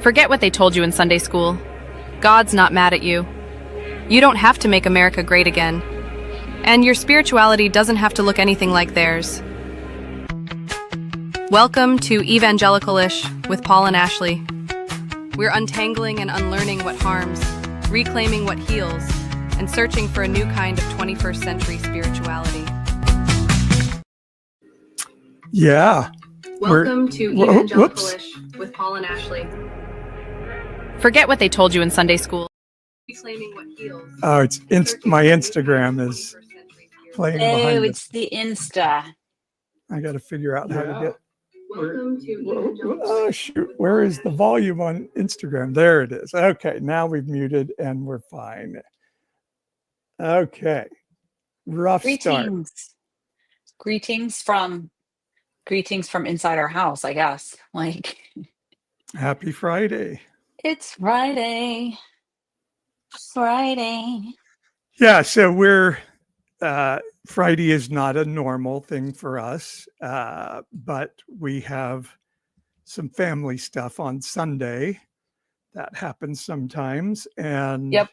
Forget what they told you in Sunday school. God's not mad at you. You don't have to make America great again. And your spirituality doesn't have to look anything like theirs. Welcome to Evangelicalish with Paul and Ashley. We're untangling and unlearning what harms, reclaiming what heals, and searching for a new kind of 21st century spirituality. Yeah. Welcome to Evangelicalish with Paul and Ashley. Forget what they told you in Sunday school. Reclaiming what heals. Oh, it's my Instagram is playing behind Oh, me. it's the Insta. I got to figure out how to get. Welcome to Evangelicalish. Oh shoot! Where is the volume on Instagram? There it is. Okay, now we've muted and we're fine. Okay, rough start. Greetings from inside our house, I guess. Like, Happy Friday. it's Friday. Yeah, so we're Friday is not a normal thing for us, but we have some family stuff on Sunday that happens sometimes, and Yep.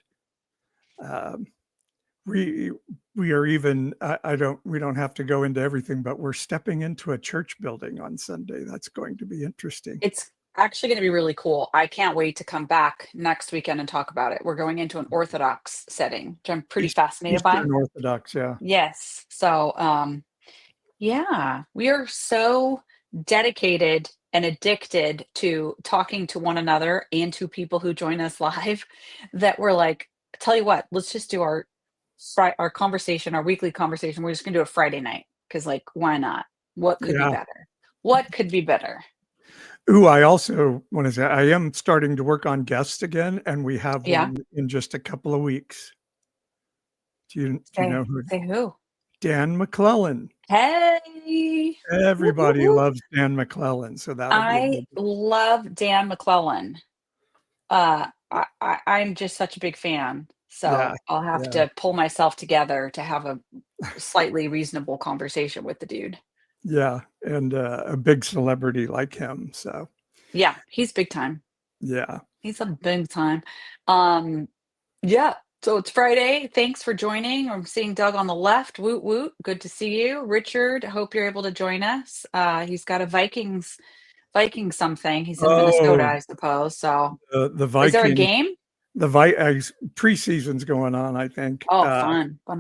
we are even we don't have to go into everything, but we're stepping into a church building on Sunday. That's going to be interesting. It's actually going to be really cool. I can't wait to come back next weekend and talk about it. We're going into an Orthodox setting, which I'm pretty fascinated by. Eastern Orthodox, yeah. Yes. So, yeah, we are so dedicated and addicted to talking to one another and to people who join us live that we're like, tell you what, let's just do our conversation, our weekly conversation. We're just going to do a Friday night because, like, why not? What could be better? What could be better? Ooh, I also want to say I am starting to work on guests again, and we have one in just a couple of weeks. Do you know who? Say who? Dan McClellan. Hey, Everybody woo-hoo-hoo. loves Dan McClellan, so that I love Dan McClellan. I'm just such a big fan, so I'll have to pull myself together to have a slightly reasonable conversation with the dude. Yeah, and a big celebrity like him. So yeah, he's big time. Yeah, he's a big time. Yeah. So it's Friday. Thanks for joining. I'm seeing Doug on the left. Woot woot. Good to see you, Richard. Hope you're able to join us. He's got a Viking something. He's in Minnesota, I suppose. So the Viking. Is there a game? The preseason's going on, I think. Oh,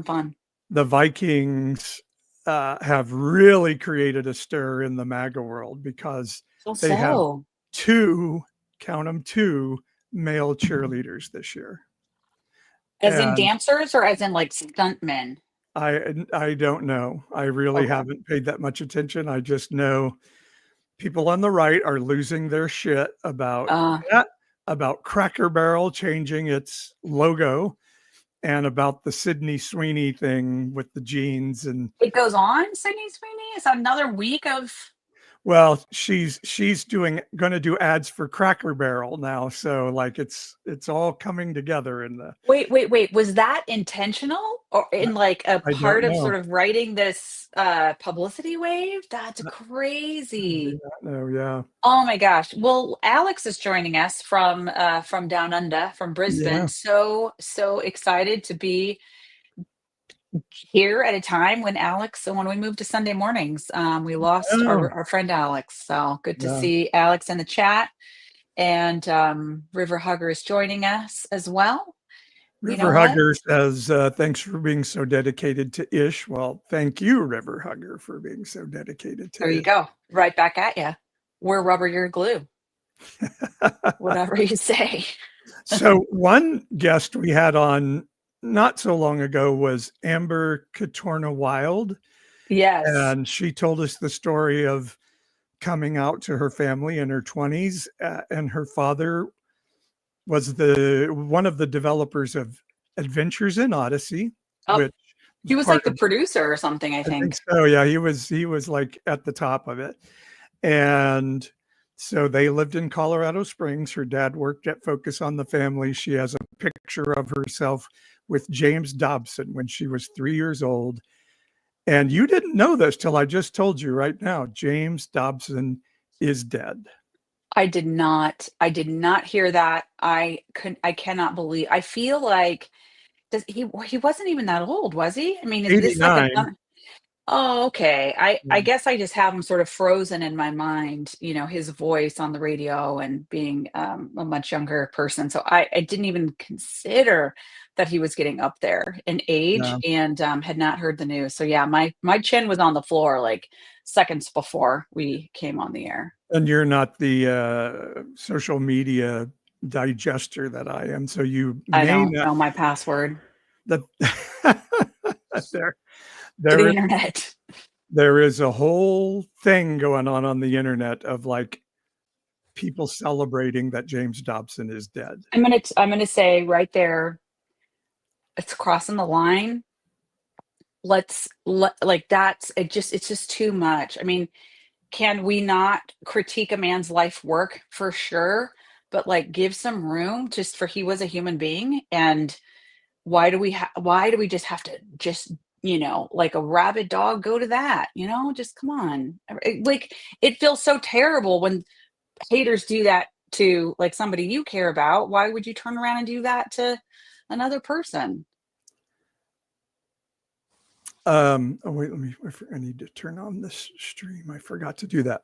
fun. The Vikings have really created a stir in the MAGA world because they have two male cheerleaders this year. As in dancers or as in like stuntmen? I don't know. I really haven't paid that much attention. I just know people on the right are losing their shit about that, about Cracker Barrel changing its logo, and about the Sydney Sweeney thing with the jeans. And it goes on. Sydney Sweeney is another week of. Well, she's going to do ads for Cracker Barrel now, so like it's all coming together in the. Wait. Was that intentional or in like a part of sort of writing this publicity wave? That's crazy. No, yeah. Oh my gosh. Well, Alex is joining us from down under, from Brisbane. Yeah. So excited to be here at a time when we moved to Sunday mornings, we lost our friend Alex. So good to see Alex in the chat, and River Hugger is joining us as well. River Hugger says, thanks for being so dedicated to Ish. Well, thank you, River Hugger, for being so dedicated to There you go. Right back at you. We're rubber, you're glue. Whatever you say. So one guest we had on not so long ago was Amber Katorna Wild. Yes. And she told us the story of coming out to her family in her 20s. And her father was one of the developers of Adventures in Odyssey. Which he was like the producer or something, I think. So yeah, he was like at the top of it. And so they lived in Colorado Springs. Her dad worked at Focus on the Family. She has a picture of herself with James Dobson when she was 3 years old. And you didn't know this till I just told you right now. James Dobson is dead. I did not hear that. I cannot believe, I feel like, does he wasn't even that old, was he? I mean, is this like an 89. oh, okay. I Yeah. guess I just have him sort of frozen in my mind, his voice on the radio and being, a much younger person. So I didn't even consider that he was getting up there in age, Yeah. and, had not heard the news. So yeah, my chin was on the floor, like, seconds before we came on the air. And you're not the social media digester that I am, so you I may don't not. know my password That there, to the there, internet. there is a whole thing going on the internet of like people celebrating that James Dobson is dead. I'm gonna say right there, it's crossing the line. Like, it's just too much. I mean, can we not critique a man's life work? For sure, but, like, give some room just for he was a human being, and why do we just have to just, like a rabid dog, go to that, Just come on. Like, it feels so terrible when haters do that to, like, somebody you care about. Why would you turn around and do that to another person? Oh wait, I need to turn on this stream. I forgot to do that.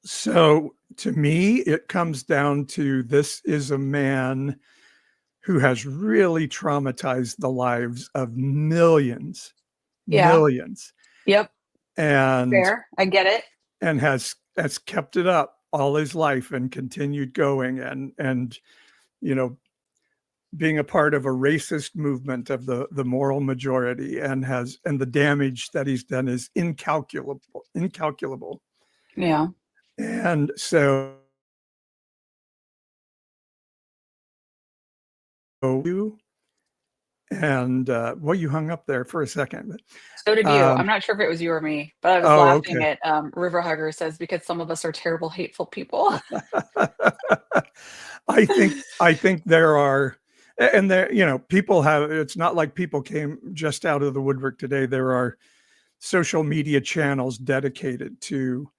So to me, it comes down to this is a man who has really traumatized the lives of millions, Yeah. millions, Yep. and Fair. I get it. has kept it up all his life and continued going and you know being a part of a racist movement of the moral majority and the damage that he's done is incalculable. Yeah. And so you and well, you hung up there for a second. So did you. Um, I'm not sure if it was you or me, but I was oh, laughing okay. at, River Hugger says, "Because some of us are terrible, hateful people." I think there are, and there, people have. It's not like people came just out of the woodwork today. There are social media channels dedicated to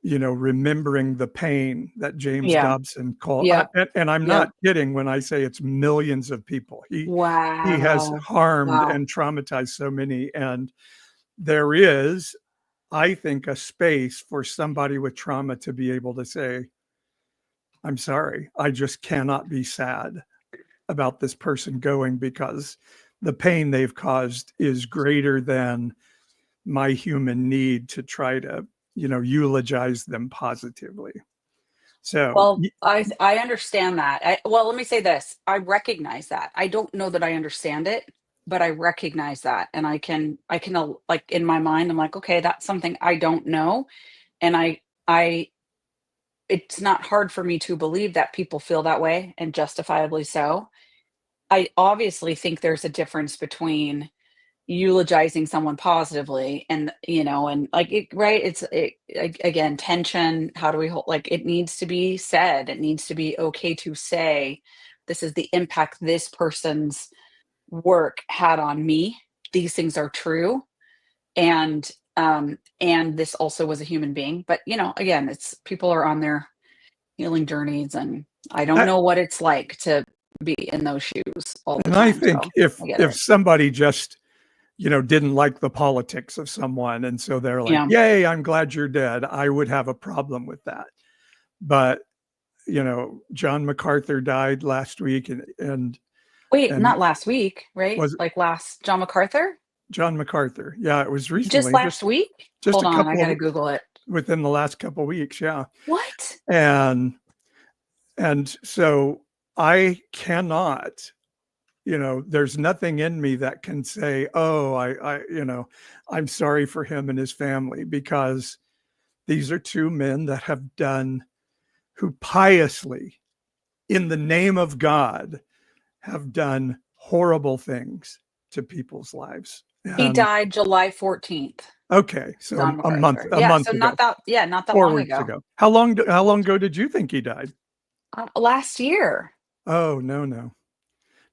remembering the pain that James Yeah. Dobson called. Yep. And I'm not Yep. kidding when I say it's millions of people. He has Wow. harmed Wow. and traumatized so many, and there is, I think, a space for somebody with trauma to be able to say, I'm sorry, I just cannot be sad about this person going because the pain they've caused is greater than my human need to try to, eulogize them positively. So, Well, I understand that. Well, let me say this. I recognize that. I don't know that I understand it, but I recognize that, and I can, like, in my mind, I'm like, okay, that's something I don't know, and I it's not hard for me to believe that people feel that way, and justifiably so. I obviously think there's a difference between eulogizing someone positively and, and, like, right, again, tension. How do we hold, like, it needs to be said, it needs to be okay to say, this is the impact this person's work had on me, these things are true, and this also was a human being. But, again, it's people are on their healing journeys, and I don't I, know what it's like to be in those shoes all the and I time, think so if I get if it. somebody just didn't like the politics of someone, and so they're like, Yeah. "Yay, I'm glad you're dead," I would have a problem with that. But John MacArthur died last week, Wait, and not last week, right? was it Like, last John MacArthur? John MacArthur? Yeah, it was Just recently, last week? just Hold a on, I couple gotta of Google it. within the last couple of weeks. Yeah, What? and so I cannot. There's nothing in me that can say, "Oh, I'm sorry for him and his family," because these are two men that have done who piously, in the name of God, have done horrible things to people's lives. He And died July 14th, okay, so John a month MacArthur. a Yeah, month so ago, not that 4 long weeks ago. ago. How long ago did you think he died? Last year. Oh, no, no.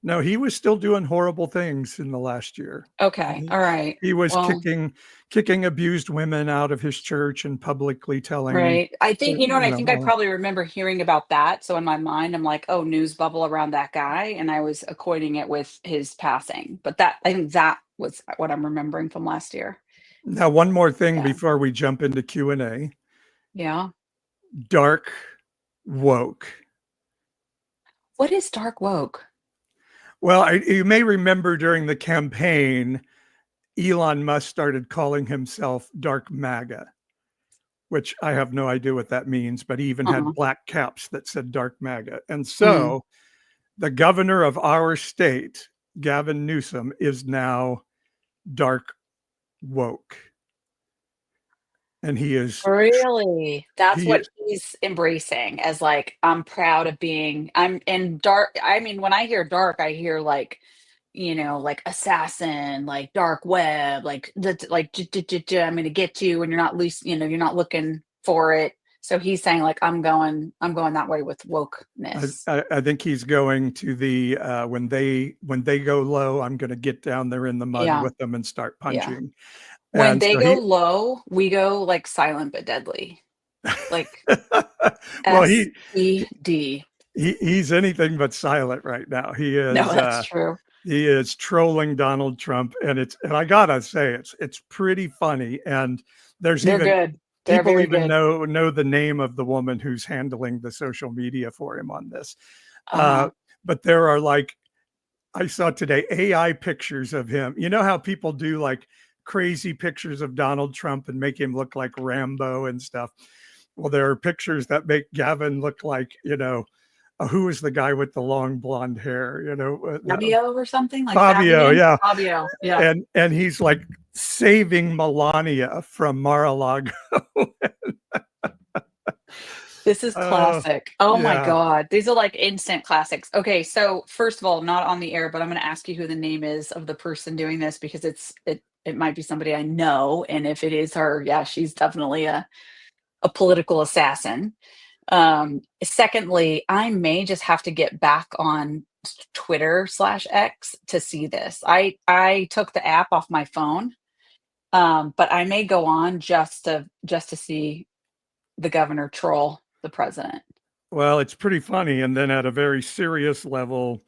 No, he was still doing horrible things in the last year. Okay. All right. He was Well, kicking abused women out of his church and publicly telling, right. I think, you know what, I think I all that. probably remember hearing about that. So in my mind, I'm like, oh, news bubble around that guy. And I was equating it with his passing. But I think that was what I'm remembering from last year. Now, one more thing Yeah. before we jump into Q&A. Yeah. Dark woke. What is dark woke? Well, you may remember during the campaign, Elon Musk started calling himself Dark MAGA, which I have no idea what that means, but he even had black caps that said Dark MAGA. And so the governor of our state, Gavin Newsom, is now dark woke. And he is Really? That's he what he's embracing as like, I'm proud of being I'm in dark. I mean, when I hear dark, I hear like, like assassin, like dark web, like that's like I'm gonna get you and you're not loose, you're not looking for it. So he's saying like I'm going that way with wokeness. I think he's going to the when they go low, I'm going to get down there in the mud Yeah. with them and start Yeah. punching. When And they so go low, we go like silent but deadly. Like well, SED. he's anything but silent right now. No, that's true. He is trolling Donald Trump, and I gotta say it's pretty funny. And there's They're even good. They're people very even good. know the name of the woman who's handling the social media for him on this. Uh-huh. But there are like, I saw today AI pictures of him. You know how people do like crazy pictures of Donald Trump and make him look like Rambo and stuff. Well, there are pictures that make Gavin look like, who is the guy with the long blonde hair, Fabio or something like Fabio, Fabian? yeah. Fabio, yeah. And he's like saving Melania from Mar-a-Lago. This is classic. Oh my Yeah. God. These are like instant classics. Okay, so first of all, not on the air, but I'm going to ask you who the name is of the person doing this because it might be somebody I know, and if it is her, yeah, she's definitely a political assassin. Secondly, I may just have to get back on Twitter/X to see this. I took the app off my phone, but I may go on just to see the governor troll the president. Well, it's pretty funny. And then at a very serious level,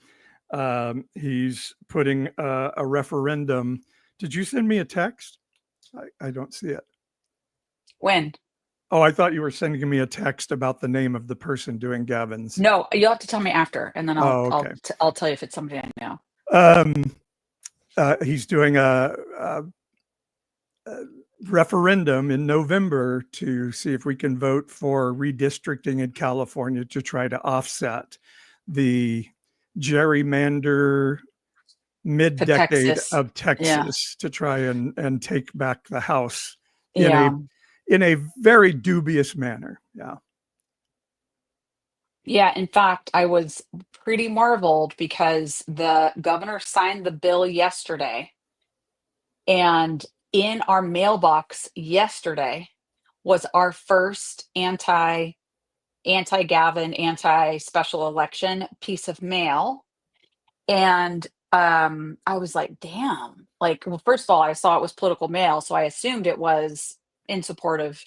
he's putting a referendum. Did you send me a text? I don't see it. When? Oh, I thought you were sending me a text about the name of the person doing Gavin's. No, you'll have to tell me after, and then okay. I'll tell you if it's somebody I know. He's doing a referendum in November to see if we can vote for redistricting in California to try to offset the gerrymander mid-decade of Texas to try and take back the House in a very dubious manner. Yeah. Yeah, in fact, I was pretty marveled because the governor signed the bill yesterday, and in our mailbox yesterday was our first anti-Gavin, anti-special election piece of mail. And I was like, damn. Like, well, first of all, I saw it was political mail, so I assumed it was in support of,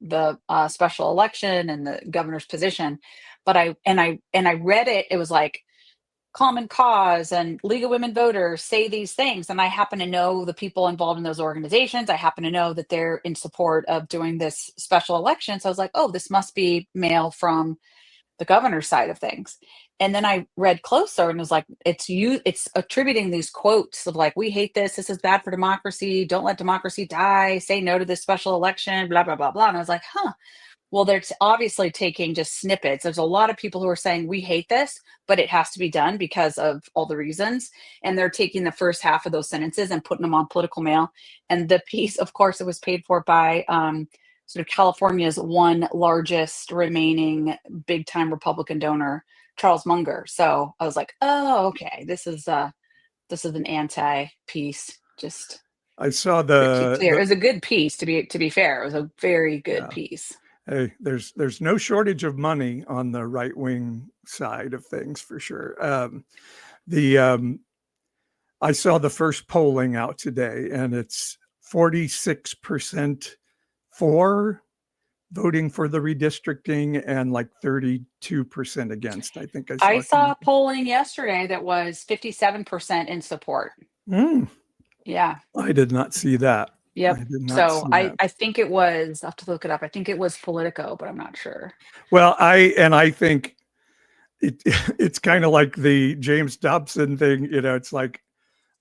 the special election and the governor's position. But I read it, it was like Common Cause and League of Women Voters say these things. And I happen to know the people involved in those organizations. I happen to know that they're in support of doing this special election. So I was like, oh, this must be mail from the governor's side of things. And then I read closer and it was like, it's attributing these quotes of like, we hate this is bad for democracy, don't let democracy die, say no to this special election, blah, blah, blah, blah. And I was like, well, they're obviously taking just snippets. There's a lot of people who are saying we hate this, but it has to be done because of all the reasons. And they're taking the first half of those sentences and putting them on political mail. And the piece, of course, it was paid for by sort of California's one largest remaining big time Republican donor, Charles Munger. So I was like, oh, okay, this is an anti piece. Just I saw it was a good piece to be fair. It was a very good piece. Hey, there's no shortage of money on the right wing side of things for sure. The I saw the first polling out today, and it's 46% for voting for the redistricting and like 32% against. I think I I saw. saw polling yesterday that was 57% in support. Yeah. I did not see that. Yep. I did not So see I that. I think it was, I'll have to look it up. I think it was Politico, but I'm not sure. Well, I think it's kind of like the James Dobson thing. It's like,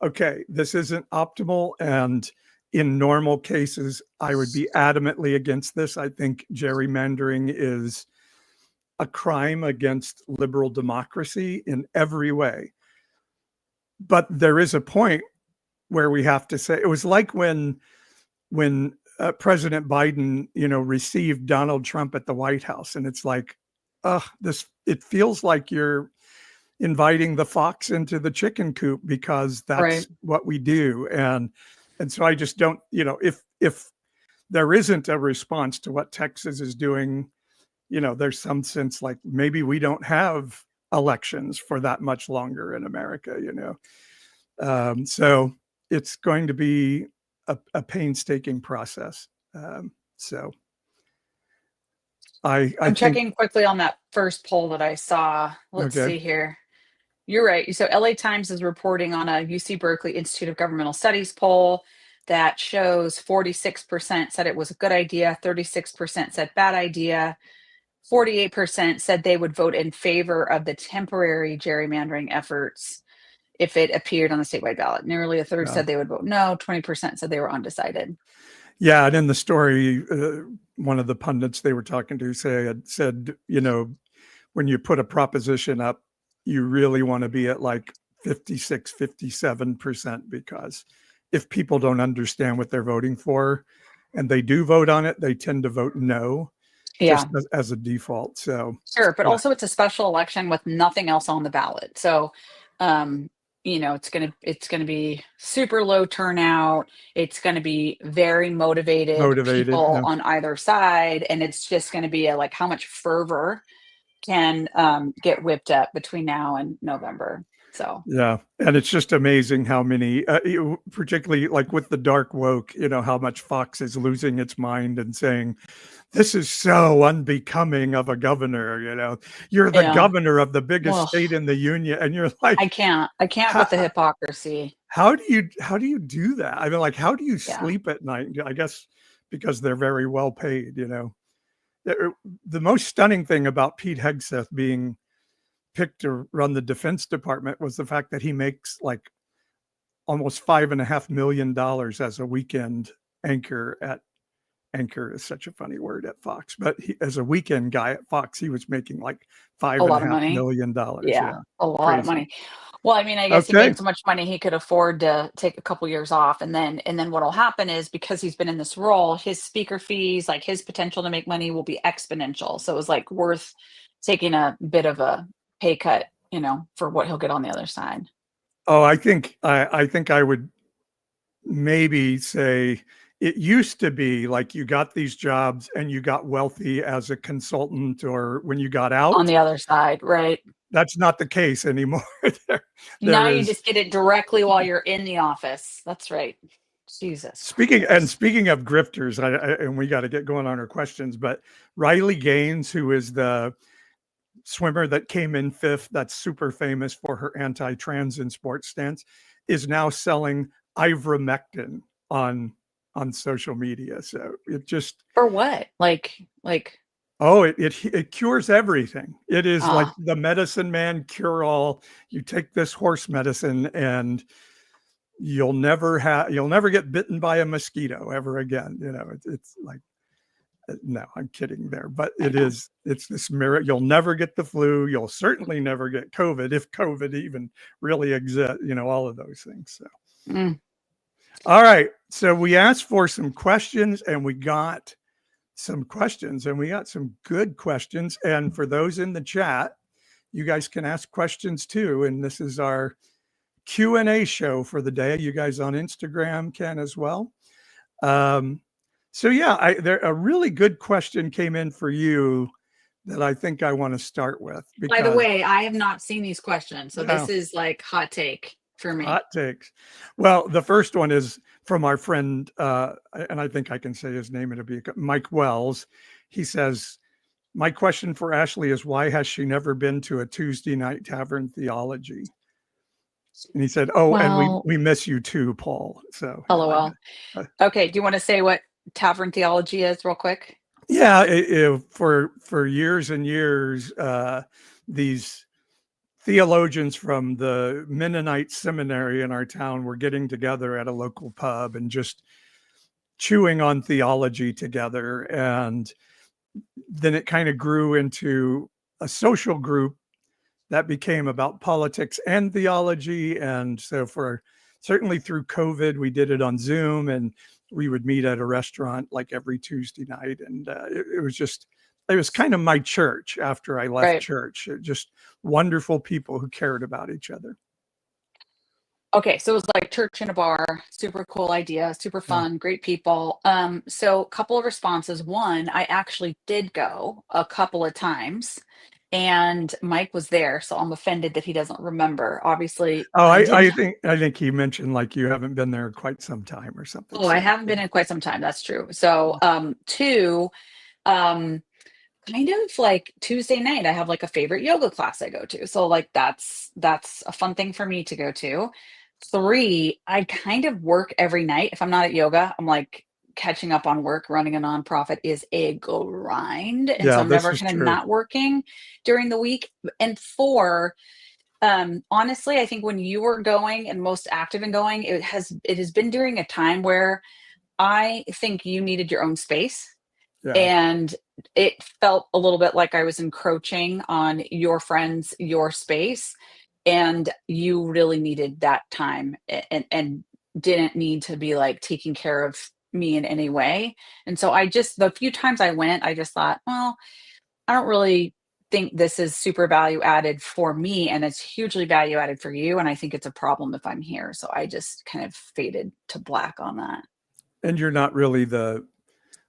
okay, this isn't optimal, and in normal cases, I would be adamantly against this. I think gerrymandering is a crime against liberal democracy in every way. But there is a point where we have to say, it was like when President Biden, received Donald Trump at the White House, and it's like, it feels like you're inviting the fox into the chicken coop, because that's Right. what we do. And so I just don't, if there isn't a response to what Texas is doing, there's some sense like maybe we don't have elections for that much longer in America, so it's going to be a painstaking process. So I I'm think, checking quickly on that first poll that I saw. Let's okay. see here. You're right. So LA Times is reporting on a UC Berkeley Institute of Governmental Studies poll that shows 46% said it was a good idea, 36% said bad idea, 48% said they would vote in favor of the temporary gerrymandering efforts if it appeared on the statewide ballot. Nearly a third said they would vote no, 20% said they were undecided. Yeah, and in the story, one of the pundits they were talking to said, when you put a proposition up, you really want to be at like 56, 57%, because if people don't understand what they're voting for and they do vote on it, they tend to vote no, Yeah, just as a default. So sure. But yeah, also it's a special election with nothing else on the ballot. So, it's gonna be super low turnout. It's gonna be very motivated motivated. people Yeah. on either side, and it's just gonna be like how much fervor can get whipped up between now and November. So Yeah. And it's just amazing how many, particularly like with the dark woke, how much Fox is losing its mind and saying, this is so unbecoming of a governor. You're the yeah. governor of the biggest Well, state in the union. And you're I like, can't. I can't how, with the hypocrisy. how do you do that? I mean, like, how do you Yeah. sleep at night? I guess because they're very well paid. The most stunning thing about Pete Hegseth being picked to run the Defense Department was the fact that he makes like almost $5.5 million as a weekend anchor is such a funny word at Fox, but as a weekend guy at Fox, he was making like five A and a lot of half money. million dollars. Yeah, Yeah, a lot of crazy. money. Well, I mean, I guess he Okay. made so much money he could afford to take a couple years off, and then what'll happen is because he's been in this role, his speaker fees, like his potential to make money will be exponential. So it was like worth taking a bit of a pay cut, for what he'll get on the other side. Oh, I think I would maybe say it used to be like you got these jobs and you got wealthy as a consultant or when you got On out. the other side, right? That's not the case anymore. There Now you is. just get it directly while you're in the office. That's right. Jesus Speaking Christ. of grifters, and we got to get going on our questions, but Riley Gaines, who is the swimmer that came in fifth, that's super famous for her anti-trans in sports stance, is now selling ivermectin on social media. So it just, For what? oh, it cures everything. It is like Ah, the medicine man cure all. You take this horse medicine and you'll never get bitten by a mosquito ever again. It's like, no, I'm kidding there, but I know. it's this mirror. You'll never get the flu. You'll certainly never get COVID, if COVID even really exists, all of those things. So, Mm. all right. So we asked for some questions and we got some questions and we got some good questions. And for those in the chat, you guys can ask questions too. And this is our Q&A show for the day. You guys on Instagram can as well. So yeah, a really good question came in for you, that I think I want to start with By the because way, I have not seen these questions, so this is like hot take for me. hot takes. Well, the first one is from our friend, and I think I can say his name, it'll be Mike Wells. He says, my question for Ashley is, why has she never been to a Tuesday night tavern theology? And he said, oh, and Well, we miss you too, Paul. So LOL. Okay, do you want to say what tavern theology is real quick? yeah, for years and years, these theologians from the Mennonite seminary in our town were getting together at a local pub and just chewing on theology together. And then it kind of grew into a social group that became about politics and theology. And so certainly through COVID, we did it on Zoom, and we would meet at a restaurant like every Tuesday night. And it was kind of my church after I left church. Just wonderful people who cared about each other. Okay, so it was like church in a bar, super cool idea, super fun, great people. So a couple of responses. One, I actually did go a couple of times, and Mike was there, so I'm offended that he doesn't remember. Obviously, I think he mentioned like you haven't been there quite some time or something. Oh, I haven't been in quite some time. That's true. So, two, kind of like Tuesday night, I have like a favorite yoga class I go to. So like that's a fun thing for me to go to. Three, I kind of work every night. If I'm not at yoga, I'm like catching up on work. Running a nonprofit is a grind. And so Yeah, I'm this never is kind of true. not working during the week. And four, honestly, I think when you were going and most active in going, it has been during a time where I think you needed your own space. Yeah. And it felt a little bit like I was encroaching on your friends, your space, and you really needed that time and didn't need to be like taking care of me in any way. And so the few times I went, I just thought, well, I don't really think this is super value added for me, and it's hugely value added for you. And I think it's a problem if I'm here. So I just kind of faded to black on that. And you're not really the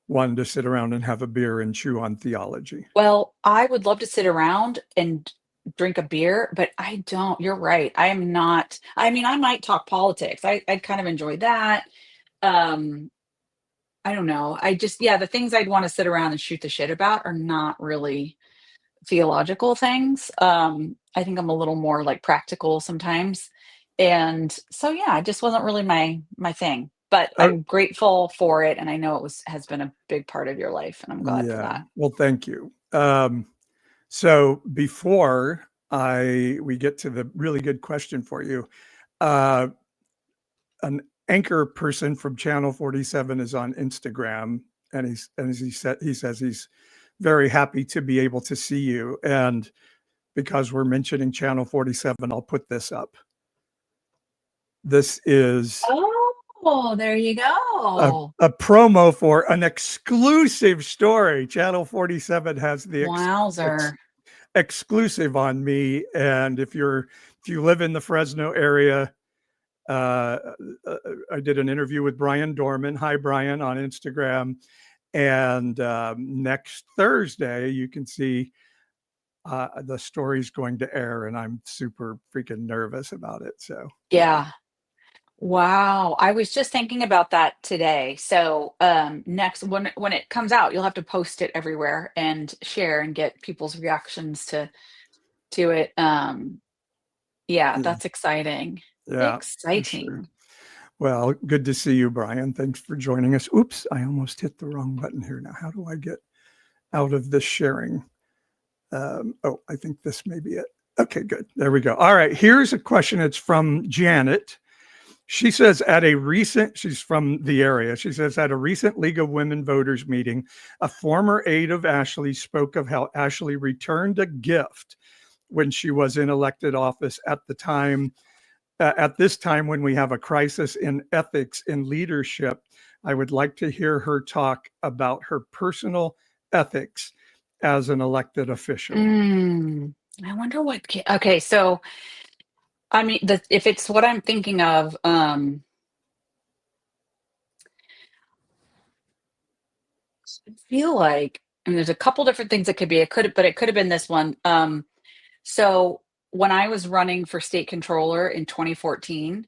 one to sit around and have a beer and chew on theology. Well, I would love to sit around and drink a beer, but I don't. You're right. I am not. I mean, I might talk politics. I'd kind of enjoy that. Um, I don't know. The things I'd want to sit around and shoot the shit about are not really theological things. I think I'm a little more like practical sometimes. And so yeah, it just wasn't really my thing. But I'm grateful for it, and I know has been a big part of your life, and I'm glad for that. Well, thank you. So before we get to the really good question for you, an anchor person from Channel 47 is on Instagram, and he says he's very happy to be able to see you. And because we're mentioning Channel 47, I'll put this up. This is there you go. A promo for an exclusive story. Channel 47 has the exclusive on me. And if you live in the Fresno area, I did an interview with Brian Dorman. Hi, Brian, on Instagram. And next Thursday, you can see the story's going to air, and I'm super freaking nervous about it. So yeah. Wow. I was just thinking about that today. So next when it comes out, you'll have to post it everywhere and share and get people's reactions to it. That's exciting. Yeah. Exciting. Sure. Well, good to see you, Brian. Thanks for joining us. Oops, I almost hit the wrong button here. Now, how do I get out of this sharing? I think this may be it. Okay, good. There we go. All right. Here's a question. It's from Janet. She says she's from the area. She says, at a recent League of Women Voters meeting, a former aide of Ashley spoke of how Ashley returned a gift when she was in elected office at this time when we have a crisis in ethics in leadership. I would like to hear her talk about her personal ethics as an elected official. I wonder okay, so I mean, if it's what I'm thinking of, I feel like and there's a couple different things it could be. But it could have been this one. So when I was running for state controller in 2014,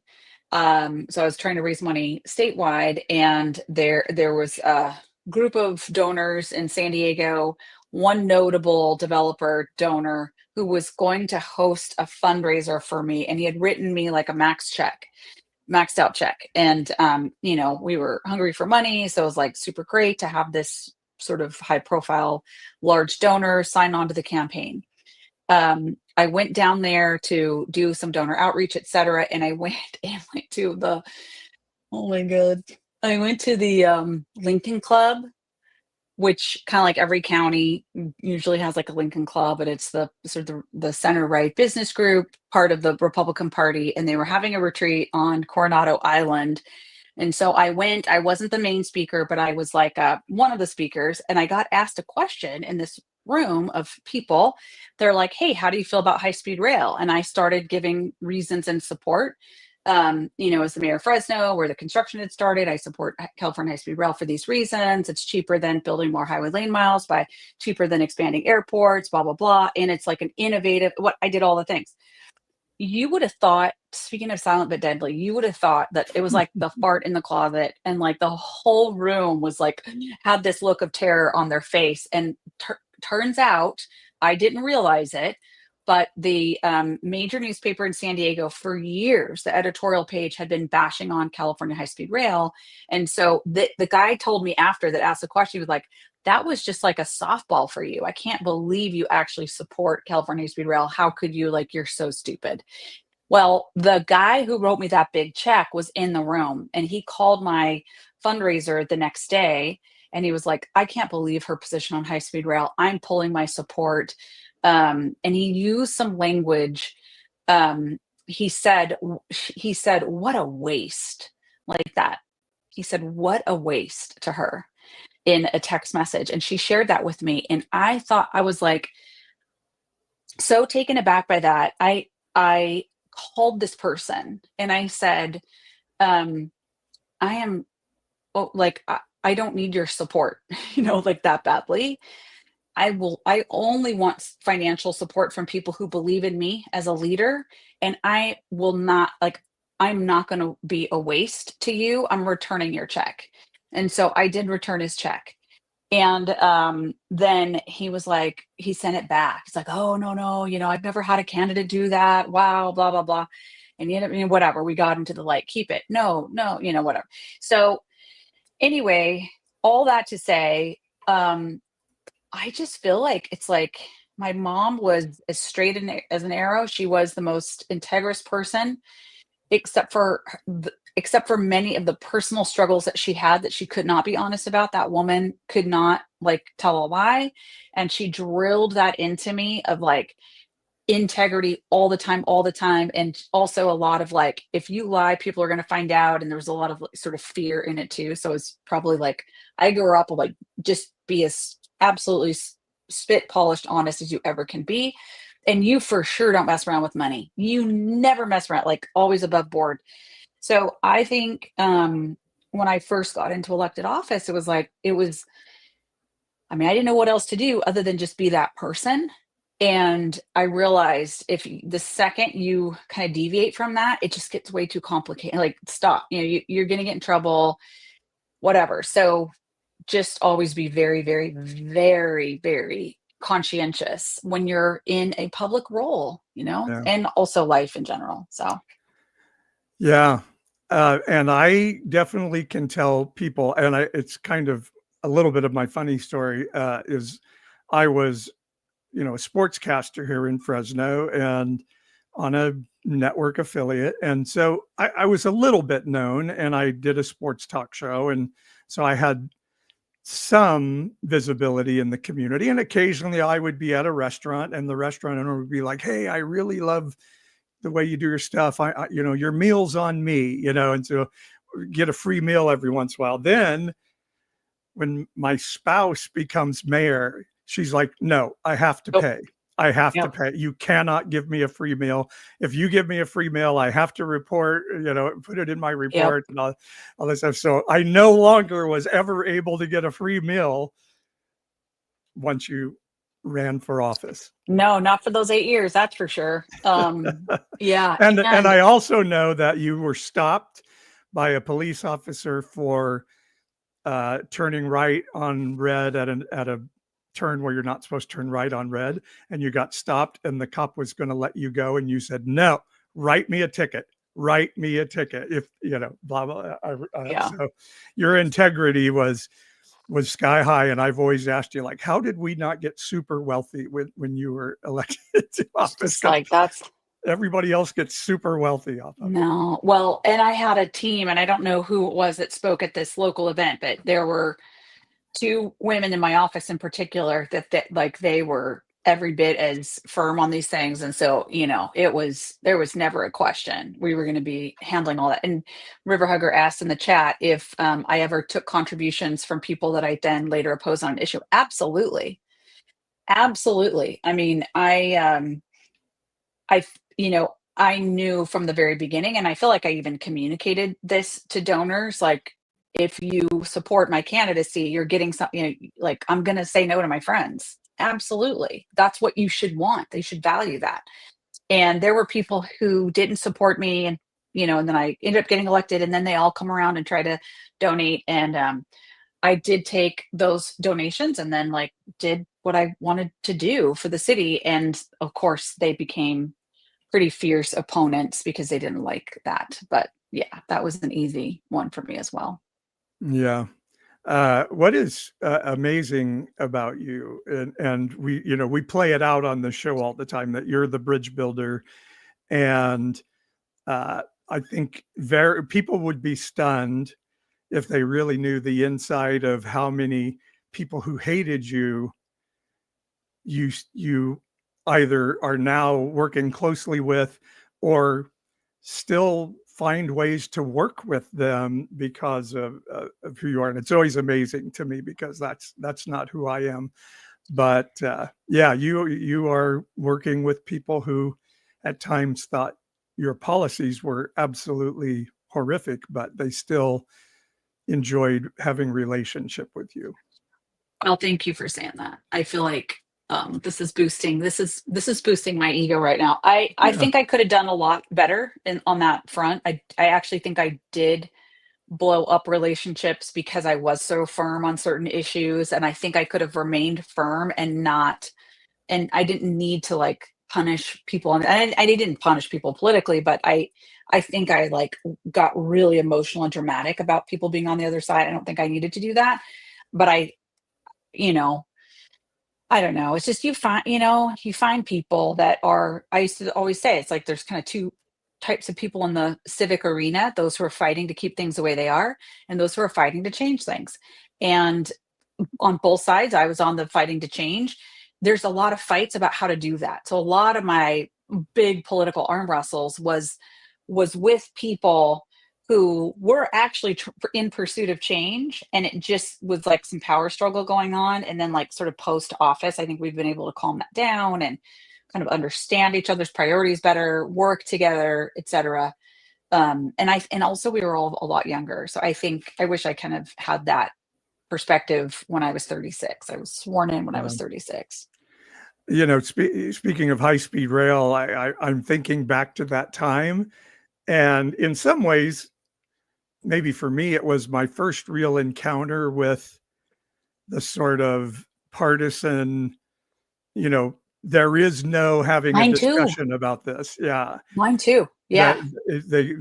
so I was trying to raise money statewide, and there was a group of donors in San Diego, one notable developer donor who was going to host a fundraiser for me, and he had written me like a maxed out check. And we were hungry for money, so it was like super great to have this sort of high profile large donor sign on to the campaign. I went down there to do some donor outreach, etc. And I went to the, oh my God, I went to the Lincoln Club, which kind of like every county usually has like a Lincoln Club, but it's the sort of the center right business group, part of the Republican Party. And they were having a retreat on Coronado Island. And so I went. I wasn't the main speaker, but I was like one of the speakers. And I got asked a question in this room of people. They're like, hey, how do you feel about high-speed rail? And I started giving reasons and support. As the mayor of Fresno, where the construction had started, I support California high-speed rail for these reasons. It's cheaper than building more highway lane miles, cheaper than expanding airports, blah, blah, blah. And it's like an innovative, I did all the things. You would have thought, speaking of silent but deadly, you would have thought that it was like the fart in the closet, and like the whole room was like, had this look of terror on their face. And turns out, I didn't realize it, but the major newspaper in San Diego for years, the editorial page had been bashing on California high-speed rail. And so the guy told me after that, asked the question, he was like, that was just like a softball for you. I can't believe you actually support California high-speed rail. How could you? Like, you're so stupid. Well, the guy who wrote me that big check was in the room, and he called my fundraiser the next day, and he was like, I can't believe her position on high-speed rail. I'm pulling my support. And he used some language. He said, what a waste, like that. He said, what a waste, to her in a text message. And she shared that with me. And I thought, I was like, so taken aback by that. I called this person and I said, I don't need your support, like that badly. I only want financial support from people who believe in me as a leader. And I will not, I'm not going to be a waste to you. I'm returning your check. And so I did return his check. And then he was like, he sent it back. He's like, oh, no, I've never had a candidate do that. Wow, blah, blah, blah. And whatever, we got into the keep it. No, whatever. So anyway, all that to say, I just feel like it's like my mom was as straight as an arrow. She was the most integrous person, except for many of the personal struggles that she had that she could not be honest about. That woman could not tell a lie. And she drilled that into me of integrity all the time. And also a lot of if you lie, people are going to find out. And there was a lot of sort of fear in it too. So it's probably I grew up just be as absolutely spit polished honest as you ever can be. And you for sure don't mess around with money. You never mess around, always above board. So I think when I first got into elected office, I didn't know what else to do other than just be that person. And I realized the second you kind of deviate from that, it just gets way too complicated. Stop, you're going to get in trouble, whatever. So just always be very, very, very, very conscientious when you're in a public role, Yeah. and also life in general. So. Yeah. And I definitely can tell people, and it's kind of a little bit of my funny story, is I was, a sportscaster here in Fresno and on a network affiliate. And so I was a little bit known, and I did a sports talk show. And so I had some visibility in the community. And occasionally I would be at a restaurant and the restaurant owner would be like, hey, I really love the way you do your stuff. I your meal's on me, and so get a free meal every once in a while. Then when my spouse becomes mayor, she's like, no, I have to pay. I have to pay. You cannot give me a free meal. If you give me a free meal, I have to report, put it in my report and all this stuff. So I no longer was ever able to get a free meal once you ran for office. No, not for those 8 years, that's for sure. Yeah, And and I also know that you were stopped by a police officer for turning right on red at a turn where you're not supposed to turn right on red, and you got stopped, and the cop was going to let you go, and you said, "No, write me a ticket. Write me a ticket." If blah blah. yeah. So your integrity was sky high, and I've always asked you, like, how did we not get super wealthy when you were elected to office? Just like that's Everybody else gets super wealthy off of it. no. Well, and I had a team, and I don't know who it was that spoke at this local event, but there were 2 women in my office in particular that like they were every bit as firm on these things. And so, there was never a question. We were going to be handling all that. And River Hugger asked in the chat if I ever took contributions from people that I then later opposed on an issue. Absolutely. Absolutely. I mean, I knew from the very beginning, and I feel like I even communicated this to donors, like, if you support my candidacy, you're getting something, like, I'm going to say no to my friends. Absolutely. That's what you should want. They should value that. And there were people who didn't support me, and then I ended up getting elected, and then they all come around and try to donate. And I did take those donations and then like did what I wanted to do for the city. And of course they became pretty fierce opponents because they didn't like that. But yeah, that was an easy one for me as well. Yeah. What is amazing about you, and we play it out on the show all the time, that you're the bridge builder, and I think people would be stunned if they really knew the inside of how many people who hated you either are now working closely with, or still find ways to work with them because of who you are. And it's always amazing to me, because that's not who I am. But yeah, you are working with people who at times thought your policies were absolutely horrific, but they still enjoyed having relationship with you. Well, thank you for saying that. I feel like this is boosting my ego right now. I Yeah. think I could have done a lot better on that front. I actually think I did blow up relationships because I was so firm on certain issues, and I think I could have remained firm and I didn't need to like punish people. And I didn't punish people politically, but I think I like got really emotional and dramatic about people being on the other side. I don't think I needed to do that, but you know, I don't know. It's just you find people that are, I used to always say, it's like there's kind of 2 types of people in the civic arena, those who are fighting to keep things the way they are, and those who are fighting to change things. And on both sides, I was on the fighting to change. There's a lot of fights about how to do that. So a lot of my big political arm wrestles was with people who were actually in pursuit of change, and it just was like some power struggle going on. And then like sort of post office, I think we've been able to calm that down and kind of understand each other's priorities better, work together, etc. And also we were all a lot younger, so I wish I kind of had that perspective when I was 36. I was sworn in when I was 36. Speaking of high-speed rail, I'm thinking back to that time, and in some ways, maybe for me, it was my first real encounter with the sort of partisan, there is no having Mine a too. discussion about this. Yeah. Mine too. Yeah. They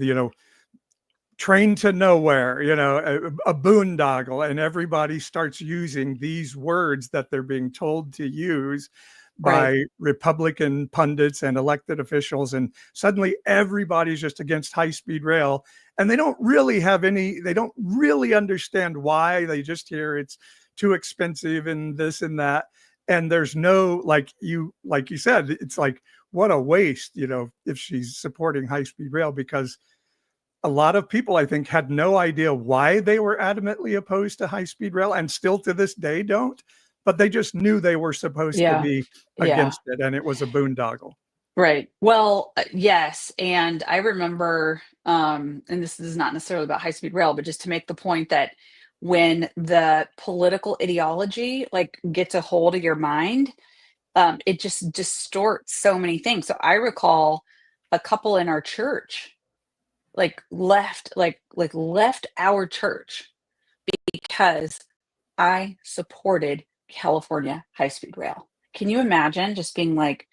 train to nowhere, a boondoggle, and everybody starts using these words that they're being told to use by Right. Republican pundits and elected officials. And suddenly everybody's just against high-speed rail. And they don't really understand why. They just hear it's too expensive and this and that. And there's no, like you said, it's like, what a waste, if she's supporting high-speed rail, because a lot of people, I think, had no idea why they were adamantly opposed to high-speed rail, and still to this day don't. But they just knew they were supposed to be against it, and it was a boondoggle. Right. Well, yes. And I remember, and this is not necessarily about high speed rail, but just to make the point that when the political ideology like gets a hold of your mind, it just distorts so many things. So I recall a couple in our church left our church because I supported California high speed rail. Can you imagine just being like,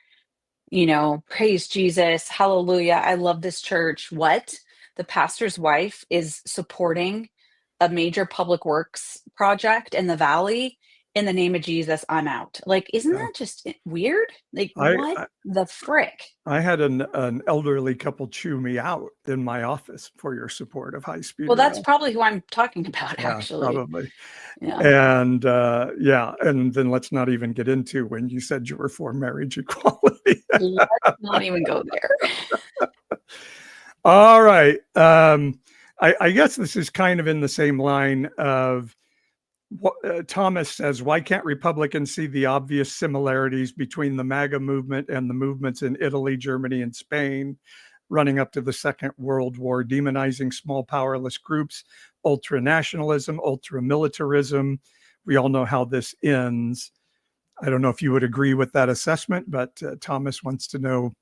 praise Jesus, hallelujah, I love this church. What? The pastor's wife is supporting a major public works project in the valley. In the name of Jesus, I'm out. Like, isn't Yeah. that just weird? Like, I what the frick? I had an elderly couple chew me out in my office for your support of high speed Well, that's rail. probably who I'm talking about, Yeah, actually. probably. Yeah. And yeah, and then let's not even get into when you said you were for marriage equality. Let's not even go there. All right. I guess this is kind of in the same line of what Thomas says, why can't Republicans see the obvious similarities between the MAGA movement and the movements in Italy, Germany, and Spain running up to the Second World War, demonizing small, powerless groups, ultra-nationalism, ultra-militarism? We all know how this ends. I don't know if you would agree with that assessment, but Thomas wants to know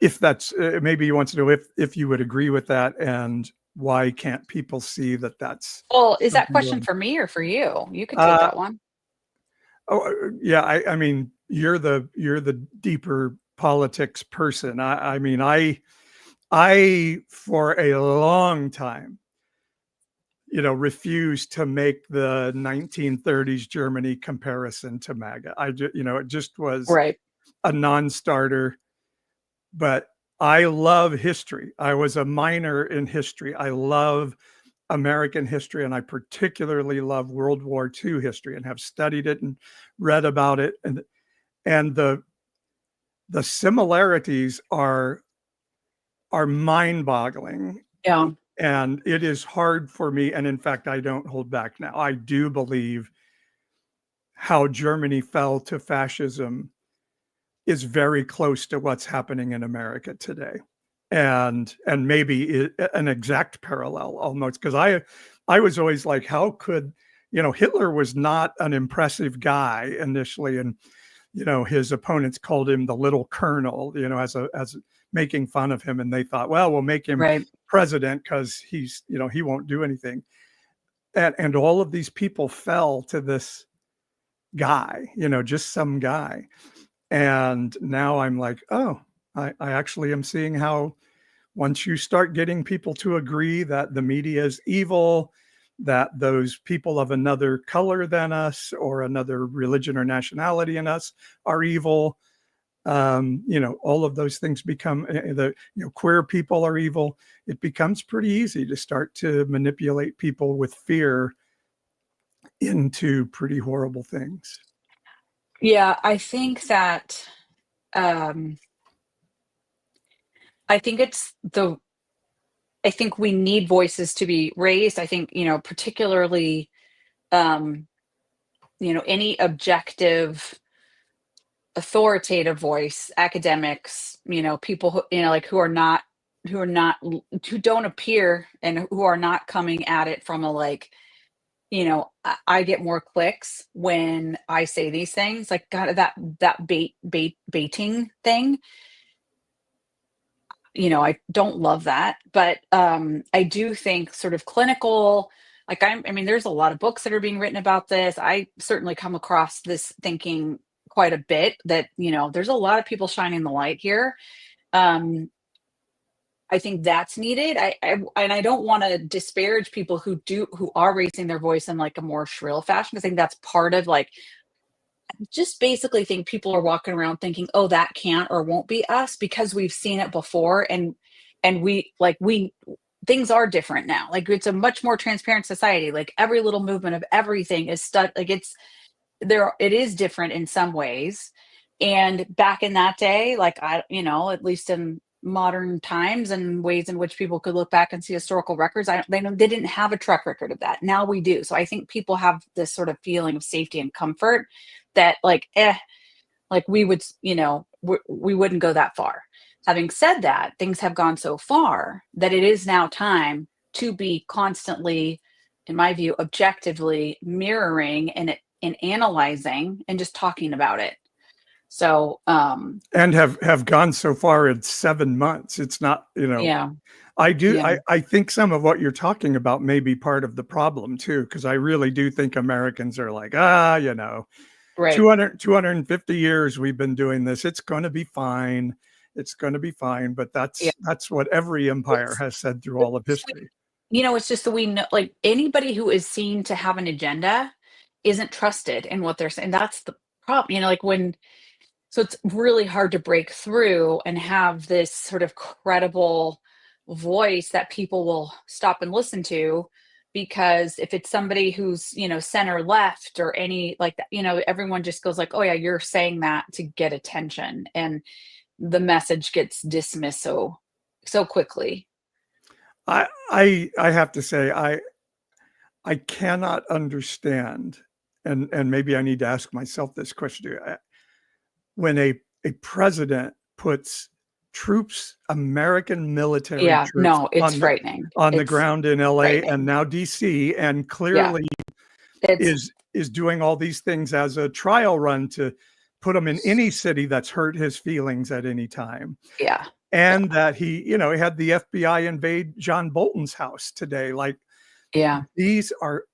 if that's, maybe he wants to know if you would agree with that, and why can't people see that that's Well, is that something question going. for me or for you? You could take that one. Yeah, I mean, you're the deeper politics person. I mean, I for a long time, refused to make the 1930s Germany comparison to MAGA. It just was Right. a non-starter. But I love history. I was a minor in history. I love American history, and I particularly love World War II history, and have studied it and read about it. And the similarities are mind-boggling. Yeah. And it is hard for me. And in fact, I don't hold back now. I do believe how Germany fell to fascism is very close to what's happening in America today. And maybe an exact parallel almost, because I was always like, how could, Hitler was not an impressive guy initially. And, his opponents called him the little colonel, as making fun of him. And they thought, well, we'll make him Right. president because he's, he won't do anything. And all of these people fell to this guy, just some guy. And now I'm like, oh, I actually am seeing how once you start getting people to agree that the media is evil, that those people of another color than us or another religion or nationality in us are evil, all of those things become queer people are evil. It becomes pretty easy to start to manipulate people with fear into pretty horrible things. Yeah, I think that um I think I think we need voices to be raised. I think, particularly um, any objective, authoritative voice, academics, people who, who don't appear and who are not coming at it from a like, I get more clicks when I say these things, like kind of that baiting thing. I don't love that, but I do think sort of clinical, like I mean, there's a lot of books that are being written about this. I certainly come across this thinking quite a bit that, there's a lot of people shining the light here. Um, I think that's needed. And I don't want to disparage people who are raising their voice in like a more shrill fashion. I think that's part of like, just basically think people are walking around thinking, oh, that can't or won't be us because we've seen it before. And we things are different now. Like it's a much more transparent society. Like every little movement of everything is like it is different in some ways. And back in that day, like at least in modern times and ways in which people could look back and see historical records, they didn't have a track record of that. Now we do. So I think people have this sort of feeling of safety and comfort that like we would, we wouldn't go that far. Having said that, things have gone so far that it is now time to be constantly in my view, objectively mirroring and analyzing and just talking about it. So, and have gone so far in 7 months. It's not, yeah, I think some of what you're talking about may be part of the problem too, because I really do think Americans are like, right. 250 years we've been doing this. It's going to be fine. It's going to be fine. But Yeah. that's what every empire It's, has said through all of history. it's just that we know, like, anybody who is seen to have an agenda isn't trusted in what they're saying. That's the problem. So it's really hard to break through and have this sort of credible voice that people will stop and listen to, because if it's somebody who's, center left or any like that, everyone just goes like, oh yeah, you're saying that to get attention, and the message gets dismissed so quickly. I have to say, I cannot understand, and maybe I need to ask myself this question. When a president puts American military Yeah, troops no, it's frightening. on the It's ground in LA and frightening. now DC, and Yeah, clearly it's is doing all these things as a trial run to put him in any city that's hurt his feelings at any time. yeah, And that he had the FBI invade John Bolton's house today. Like, yeah, these are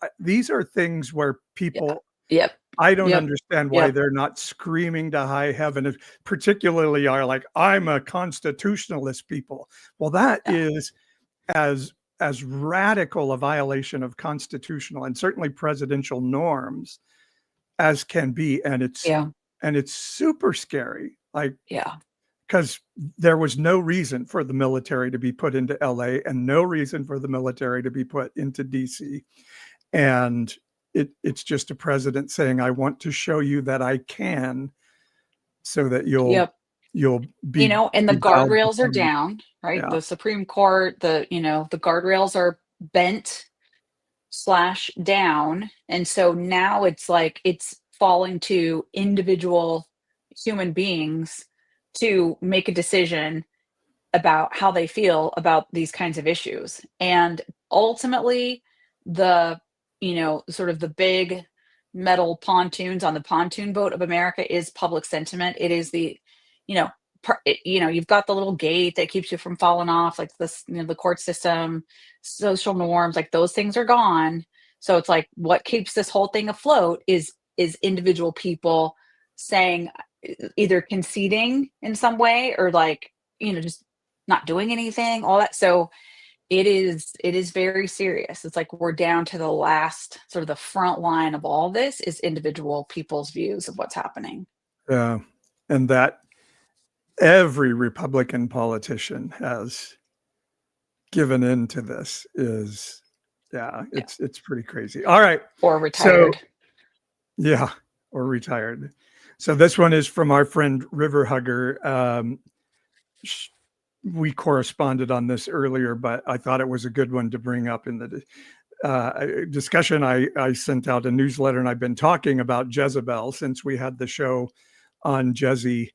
things where yeah, people, yep, I don't yep, understand why yep, they're not screaming to high heaven, particularly are like, I'm a constitutionalist people. Well, that yeah, is as radical a violation of constitutional and certainly presidential norms as can be. And yeah, it's super scary. Like, yeah, because there was no reason for the military to be put into LA and no reason for the military to be put into DC. And it's just a president saying, I want to show you that I can, so that you'll yep. be And the bowed guardrails are before me. down, right? Yeah. The Supreme Court, the guardrails are bent slash down. And so now it's like it's falling to individual human beings to make a decision about how they feel about these kinds of issues. And ultimately, the, sort of the big metal pontoons on the pontoon boat of America is public sentiment. It is the, you know, you've got the little gate that keeps you from falling off, like this, the court system, social norms, like those things are gone. So it's like what keeps this whole thing afloat is individual people saying, either conceding in some way or like, just not doing anything, all that. So it is very serious. It's like we're down to the last, sort of the front line of all this is individual people's views of what's happening. Yeah. And that every Republican politician has given in to this is, it's pretty crazy. All right. Or retired. Yeah, or retired. So this one is from our friend River Hugger. We corresponded on this earlier, but I thought it was a good one to bring up in the discussion. I sent out a newsletter, and I've been talking about Jezebel since we had the show on Jezzy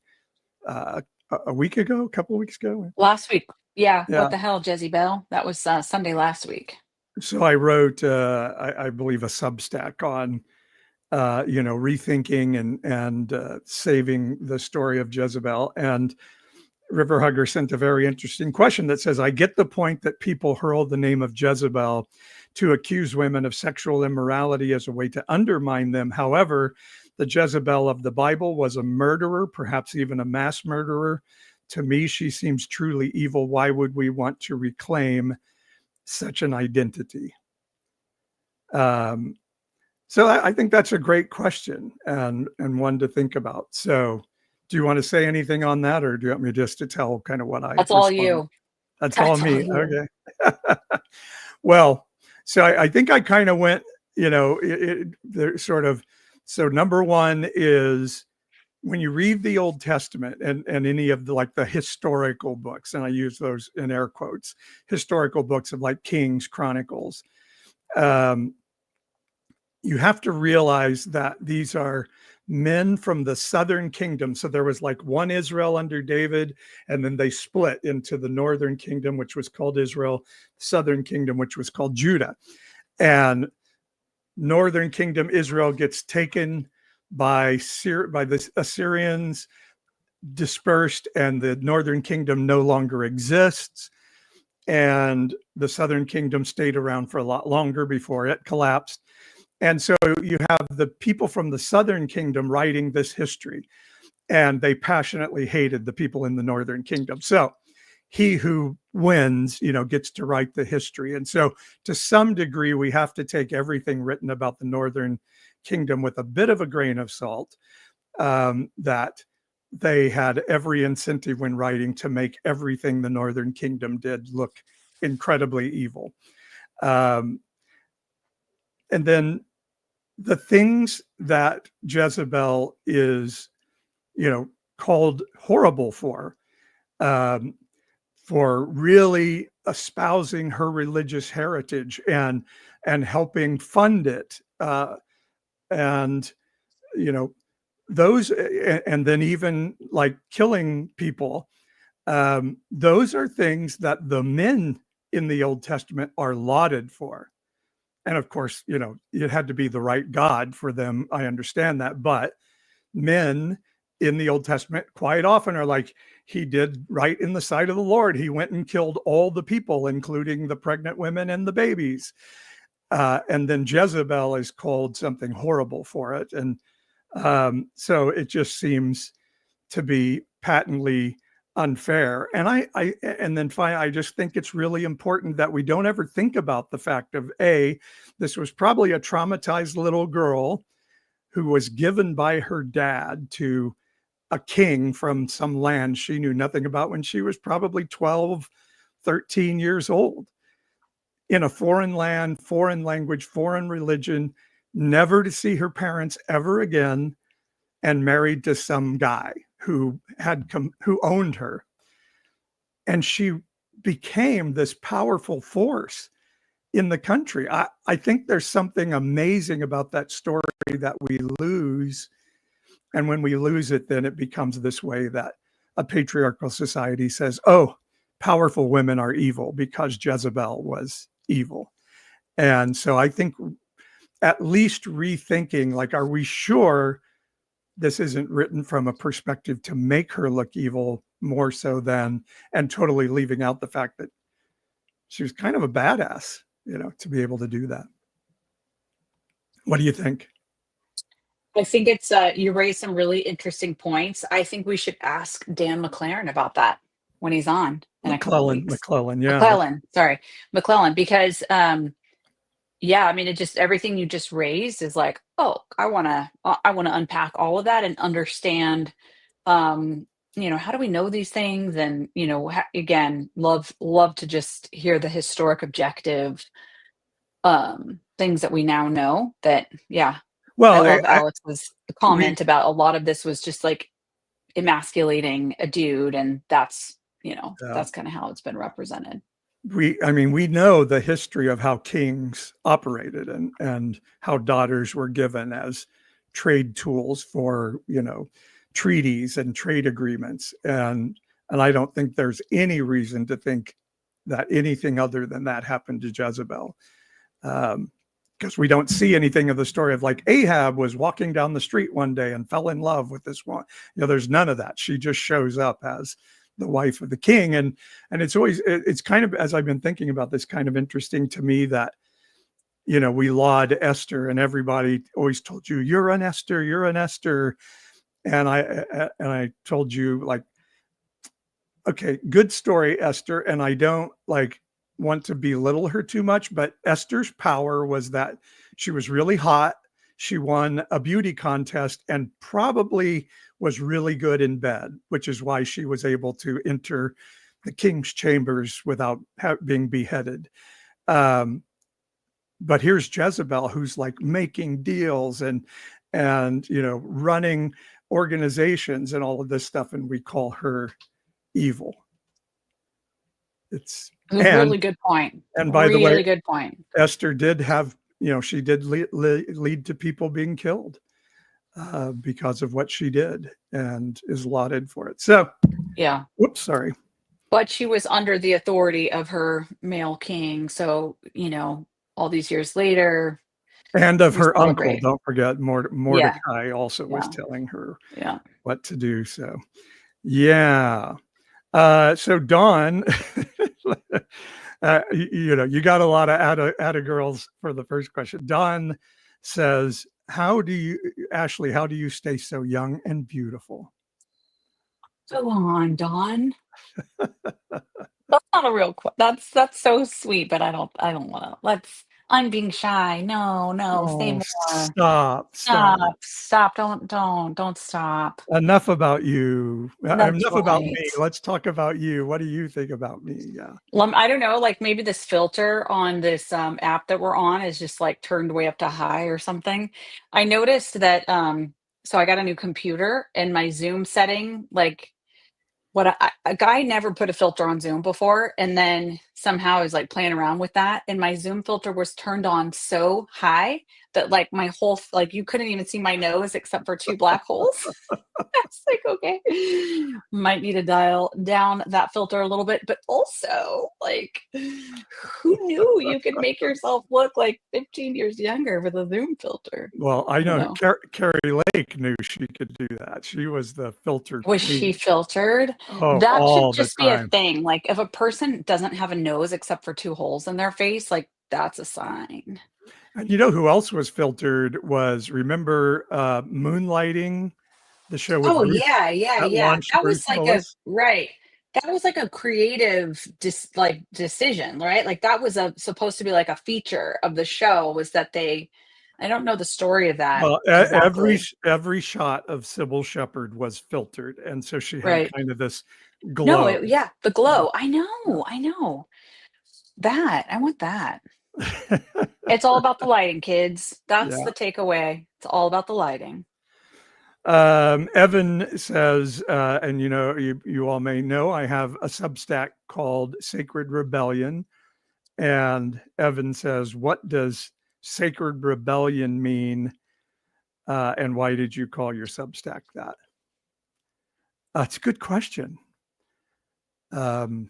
a couple of weeks ago. Last week. Yeah. What the hell, Jezebel? That was Sunday last week. So I wrote, I believe, a Substack on, rethinking and saving the story of Jezebel. And River Hugger sent a very interesting question that says, I get the point that people hurl the name of Jezebel to accuse women of sexual immorality as a way to undermine them. However, the Jezebel of the Bible was a murderer, perhaps even a mass murderer. To me, she seems truly evil. Why would we want to reclaim such an identity? So I think that's a great question and one to think about. So do you want to say anything on that, or do you want me just to tell kind of what I That's all responded? you. That's all me. All you. Okay. Well, so I think I kind of went, sort of. So number one is when you read the Old Testament and any of the historical books, and I use those in air quotes, historical books of like Kings, Chronicles, you have to realize that these are men from the southern kingdom. So there was like one Israel under David, and then they split into the northern kingdom, which was called Israel, southern kingdom, which was called Judah. and northern kingdom Israel gets taken by the Assyrians, dispersed, and the northern kingdom no longer exists. And the southern kingdom stayed around for a lot longer before it collapsed. And so you have the people from the southern kingdom writing this history, and they passionately hated the people in the northern kingdom. So he who wins, gets to write the history. And so to some degree, we have to take everything written about the northern kingdom with a bit of a grain of salt, that they had every incentive when writing to make everything the northern kingdom did look incredibly evil. And then the things that Jezebel is, called horrible for really espousing her religious heritage and helping fund it, and those, and then even like killing people. Those are things that the men in the Old Testament are lauded for. And of course, it had to be the right God for them. I understand that. But men in the Old Testament quite often are like, he did right in the sight of the Lord. He went and killed all the people, including the pregnant women and the babies. And then Jezebel is called something horrible for it. And so it just seems to be patently unfair. And I just think it's really important that we don't ever think about the fact of this was probably a traumatized little girl who was given by her dad to a king from some land she knew nothing about when she was probably 12, 13 years old, in a foreign land, foreign language, foreign religion, never to see her parents ever again, and married to some guy who owned her. And she became this powerful force in the country. I think there's something amazing about that story that we lose. And when we lose it, then it becomes this way that a patriarchal society says, oh, powerful women are evil because Jezebel was evil. And so I think at least rethinking, like, are we sure this isn't written from a perspective to make her look evil more so than, and totally leaving out the fact that she was kind of a badass, to be able to do that. What do you think? I think it's you raised some really interesting points. I think we should ask Dan McLaren about that when he's on in a couple weeks. McClellan, yeah. McClellan, because yeah, I mean, it just, everything you just raised is like, oh, I want to unpack all of that and understand, how do we know these things? And, again, love to just hear the historic objective things that we now know that, yeah. Well, I love Alex's comment about a lot of this was just like emasculating a dude, and that's, that's kind of how it's been represented. We know the history of how kings operated and how daughters were given as trade tools for, treaties and trade agreements. And I don't think there's any reason to think that anything other than that happened to Jezebel. Because we don't see anything of the story of like Ahab was walking down the street one day and fell in love with this one. There's none of that. She just shows up as the wife of the king. And it's kind of, as I've been thinking about this, kind of interesting to me that, we laud Esther, and everybody always told you, you're an Esther. And I told you, like, okay, good story, Esther. And I don't want to belittle her too much, but Esther's power was that she was really hot. She won a beauty contest and probably was really good in bed, which is why she was able to enter the king's chambers without being beheaded. But here's Jezebel, who's like making deals and running organizations and all of this stuff, and we call her evil. It's a really good point. And by the way, really good point. Esther did have, she did lead to people being killed because of what she did, and is lauded for it. So, yeah. Whoops, sorry. But she was under the authority of her male king. So, all these years later, And of we her uncle, celebrate. don't forget, Yeah, Mordecai also was yeah, telling her yeah. what to do. So, yeah. So Dawn, you got a lot of atta girls for the first question. Dawn says, Ashley, how do you stay so young and beautiful? Go on, Dawn. That's not a real that's so sweet, but I don't wanna I'm being shy. No, no, say Oh, more. stop. Stop, don't stop. Enough about you. That's Enough about me. right. Let's talk about you. What do you think about me? Yeah. I don't know, like, maybe this filter on this, app that we're on is just, like, turned way up to high or something. I noticed that, so I got a new computer and my Zoom setting, like, a guy never put a filter on Zoom before, and then somehow I was, like, playing around with that, and my Zoom filter was turned on so high that, like, my whole like, you couldn't even see my nose except for 2 black holes. I was like, "Okay, might need to dial down that filter a little bit," but also, like, who knew you could make yourself look like 15 years younger with a Zoom filter? Well, I I don't know know. Carrie Lake knew she could do that. She was the filter Was she queen. filtered? Oh, That should all the just be a time. thing, like, if a person doesn't have a nose except for 2 holes in their face, like, that's a sign. And you know who else was filtered was, remember, Moonlighting, the show with Oh, Bruce yeah, yeah, that yeah. launched That was Bruce like a Willis? right. That was like a creative decision, right? Like, that was supposed to be like a feature of the show was that I don't know the story of that Well, exactly. every shot of Sybil Shepherd was filtered, and so she had Right. kind of this No, glow. yeah, the Yeah, glow. I know. That, I want that. yeah. It's all about the lighting, kids. That's Yeah. the takeaway. It's all about the lighting. Evan says, and you all may know, I have a Substack called Sacred Rebellion. And Evan says, what does Sacred Rebellion mean? And why did you call your Substack that? It's a good question. Um,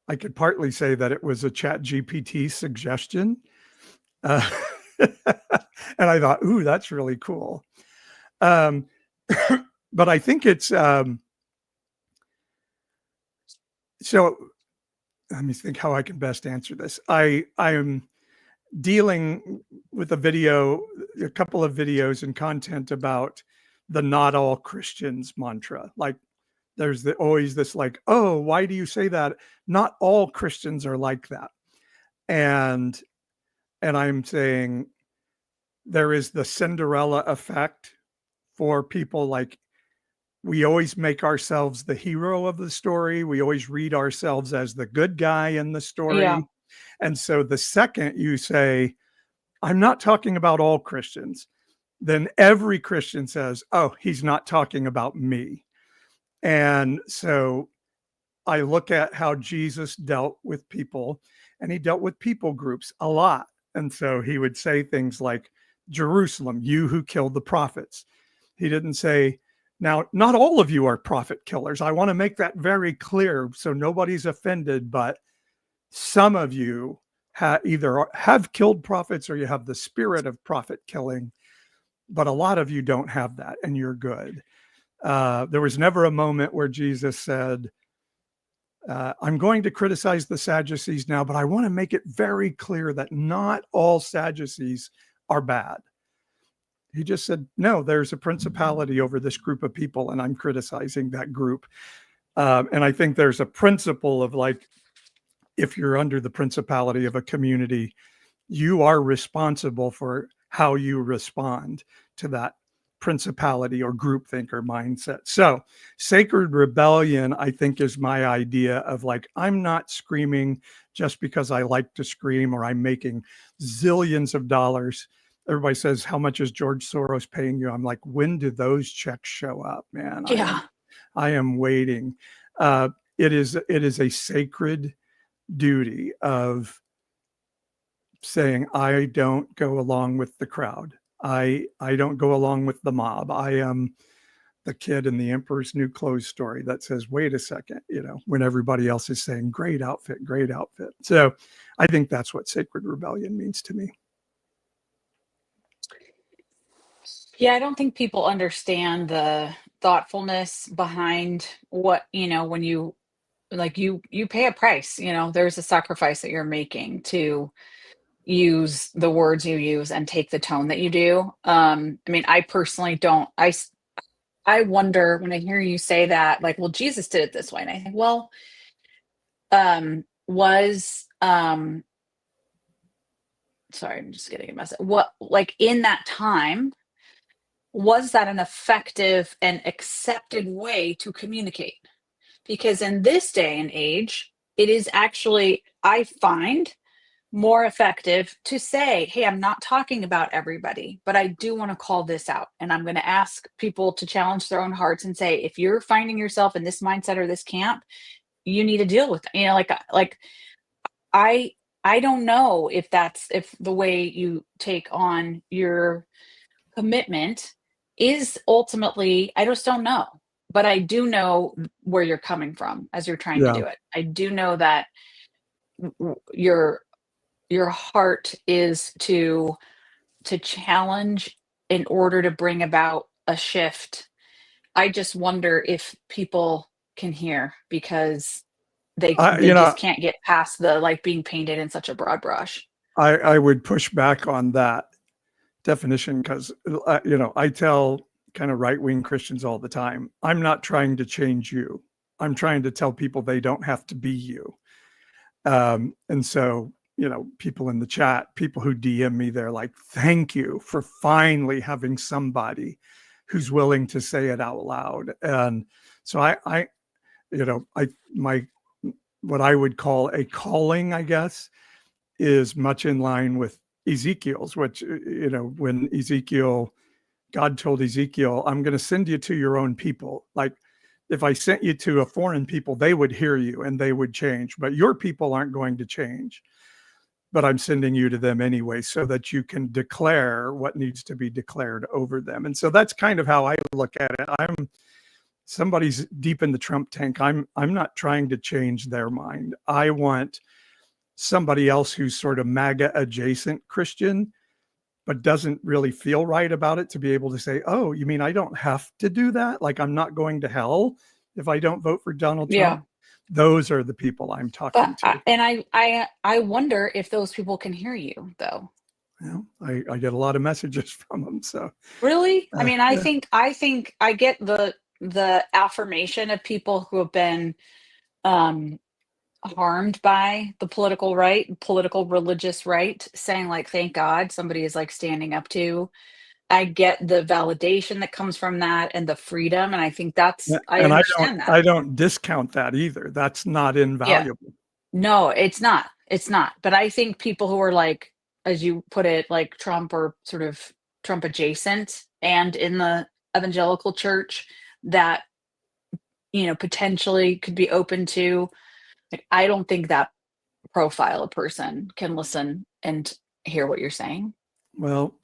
I could partly say that it was a Chat GPT suggestion. Uh, and I thought, ooh, that's really cool. Um, but I think it's so. Let me think how I can best answer this. I am dealing with a couple of videos and content about the not all Christians mantra. Like there's always this like, oh, why do you say that? Not all Christians are like that. And I'm saying there is the Cinderella effect for people. Like we always make ourselves the hero of the story. We always read ourselves as the good guy in the Yeah. story. And so the second you say, I'm not talking about all Christians, then every Christian says, oh, he's not talking about me. And so I look at how Jesus dealt with people, and he dealt with people groups a lot. And so he would say things like, Jerusalem, you who killed the prophets. He didn't say, now, not all of you are prophet killers. I want to make that very clear so nobody's offended, but some of you either have killed prophets or you have the spirit of prophet killing, but a lot of you don't have that, and you're good. There was never a moment where Jesus said, I'm going to criticize the Sadducees now, but I want to make it very clear that not all Sadducees are bad. He just said, no, there's a principality over this group of people, and I'm criticizing that group. And I think there's a principle of like, if you're under the principality of a community, you are responsible for how you respond to that principality or groupthink or mindset. So sacred rebellion, I think, is my idea of like, I'm not screaming just because I like to scream or I'm making zillions of dollars. Everybody says, how much is George Soros paying you? I'm like, when do those checks show up, man? Yeah. I am waiting. It is a sacred duty of saying, I don't go along with the crowd. I don't go along with the mob. I am the kid in the Emperor's New Clothes story that says, wait a second, when everybody else is saying, great outfit, great outfit. So I think that's what sacred rebellion means to me. Yeah, I don't think people understand the thoughtfulness behind what, when you like you pay a price, there's a sacrifice that you're making to use the words you use and take the tone that you do. I mean, I personally don't. I wonder when I hear you say that, like, well, Jesus did it this way, and I think, well, was sorry, I'm just getting a message. What, like, in that time, was that an effective and accepted way to communicate? Because in this day and age, it is actually, I find, more effective to say, hey, I'm not talking about everybody, but I do want to call this out. And I'm going to ask people to challenge their own hearts and say, if you're finding yourself in this mindset or this camp, you need to deal with it. Like I don't know if the way you take on your commitment is ultimately, I just don't know. But I do know where you're coming from as you're trying to Yeah. do it. I do know that your heart is to challenge in order to bring about a shift. I just wonder if people can hear, because they just can't get past the, like, being painted in such a broad brush. I would push back on that definition because, I tell kind of right-wing Christians all the time, I'm not trying to change you. I'm trying to tell people they don't have to be you. And so, people in the chat, people who DM me, they're like, thank you for finally having somebody who's willing to say it out loud. And so what I would call a calling, I guess, is much in line with Ezekiel's, which, when God told Ezekiel, I'm going to send you to your own people. Like, if I sent you to a foreign people, they would hear you and they would change, but your people aren't going to change. But I'm sending you to them anyway, so that you can declare what needs to be declared over them. And so that's kind of how I look at it. Somebody's deep in the Trump tank. I'm not trying to change their mind. I want somebody else who's sort of MAGA adjacent Christian, but doesn't really feel right about it, to be able to say, oh, you mean I don't have to do that? Like, I'm not going to hell if I don't vote for Donald Trump? Yeah. Those are the people I'm talking to. I wonder if those people can hear you, though. I get a lot of messages from them. So really, I mean, I think I get the affirmation of people who have been harmed by the political religious right, saying, like, thank God somebody is, like, standing up to. I get the validation that comes from that and the freedom, and I think I understand that. I don't discount that either. That's not invaluable. Yeah. No, it's not. But I think people who are, like, as you put it, like Trump or sort of Trump adjacent and in the evangelical church, that, potentially could be open to, like, I don't think that profile of person can listen and hear what you're saying. Well,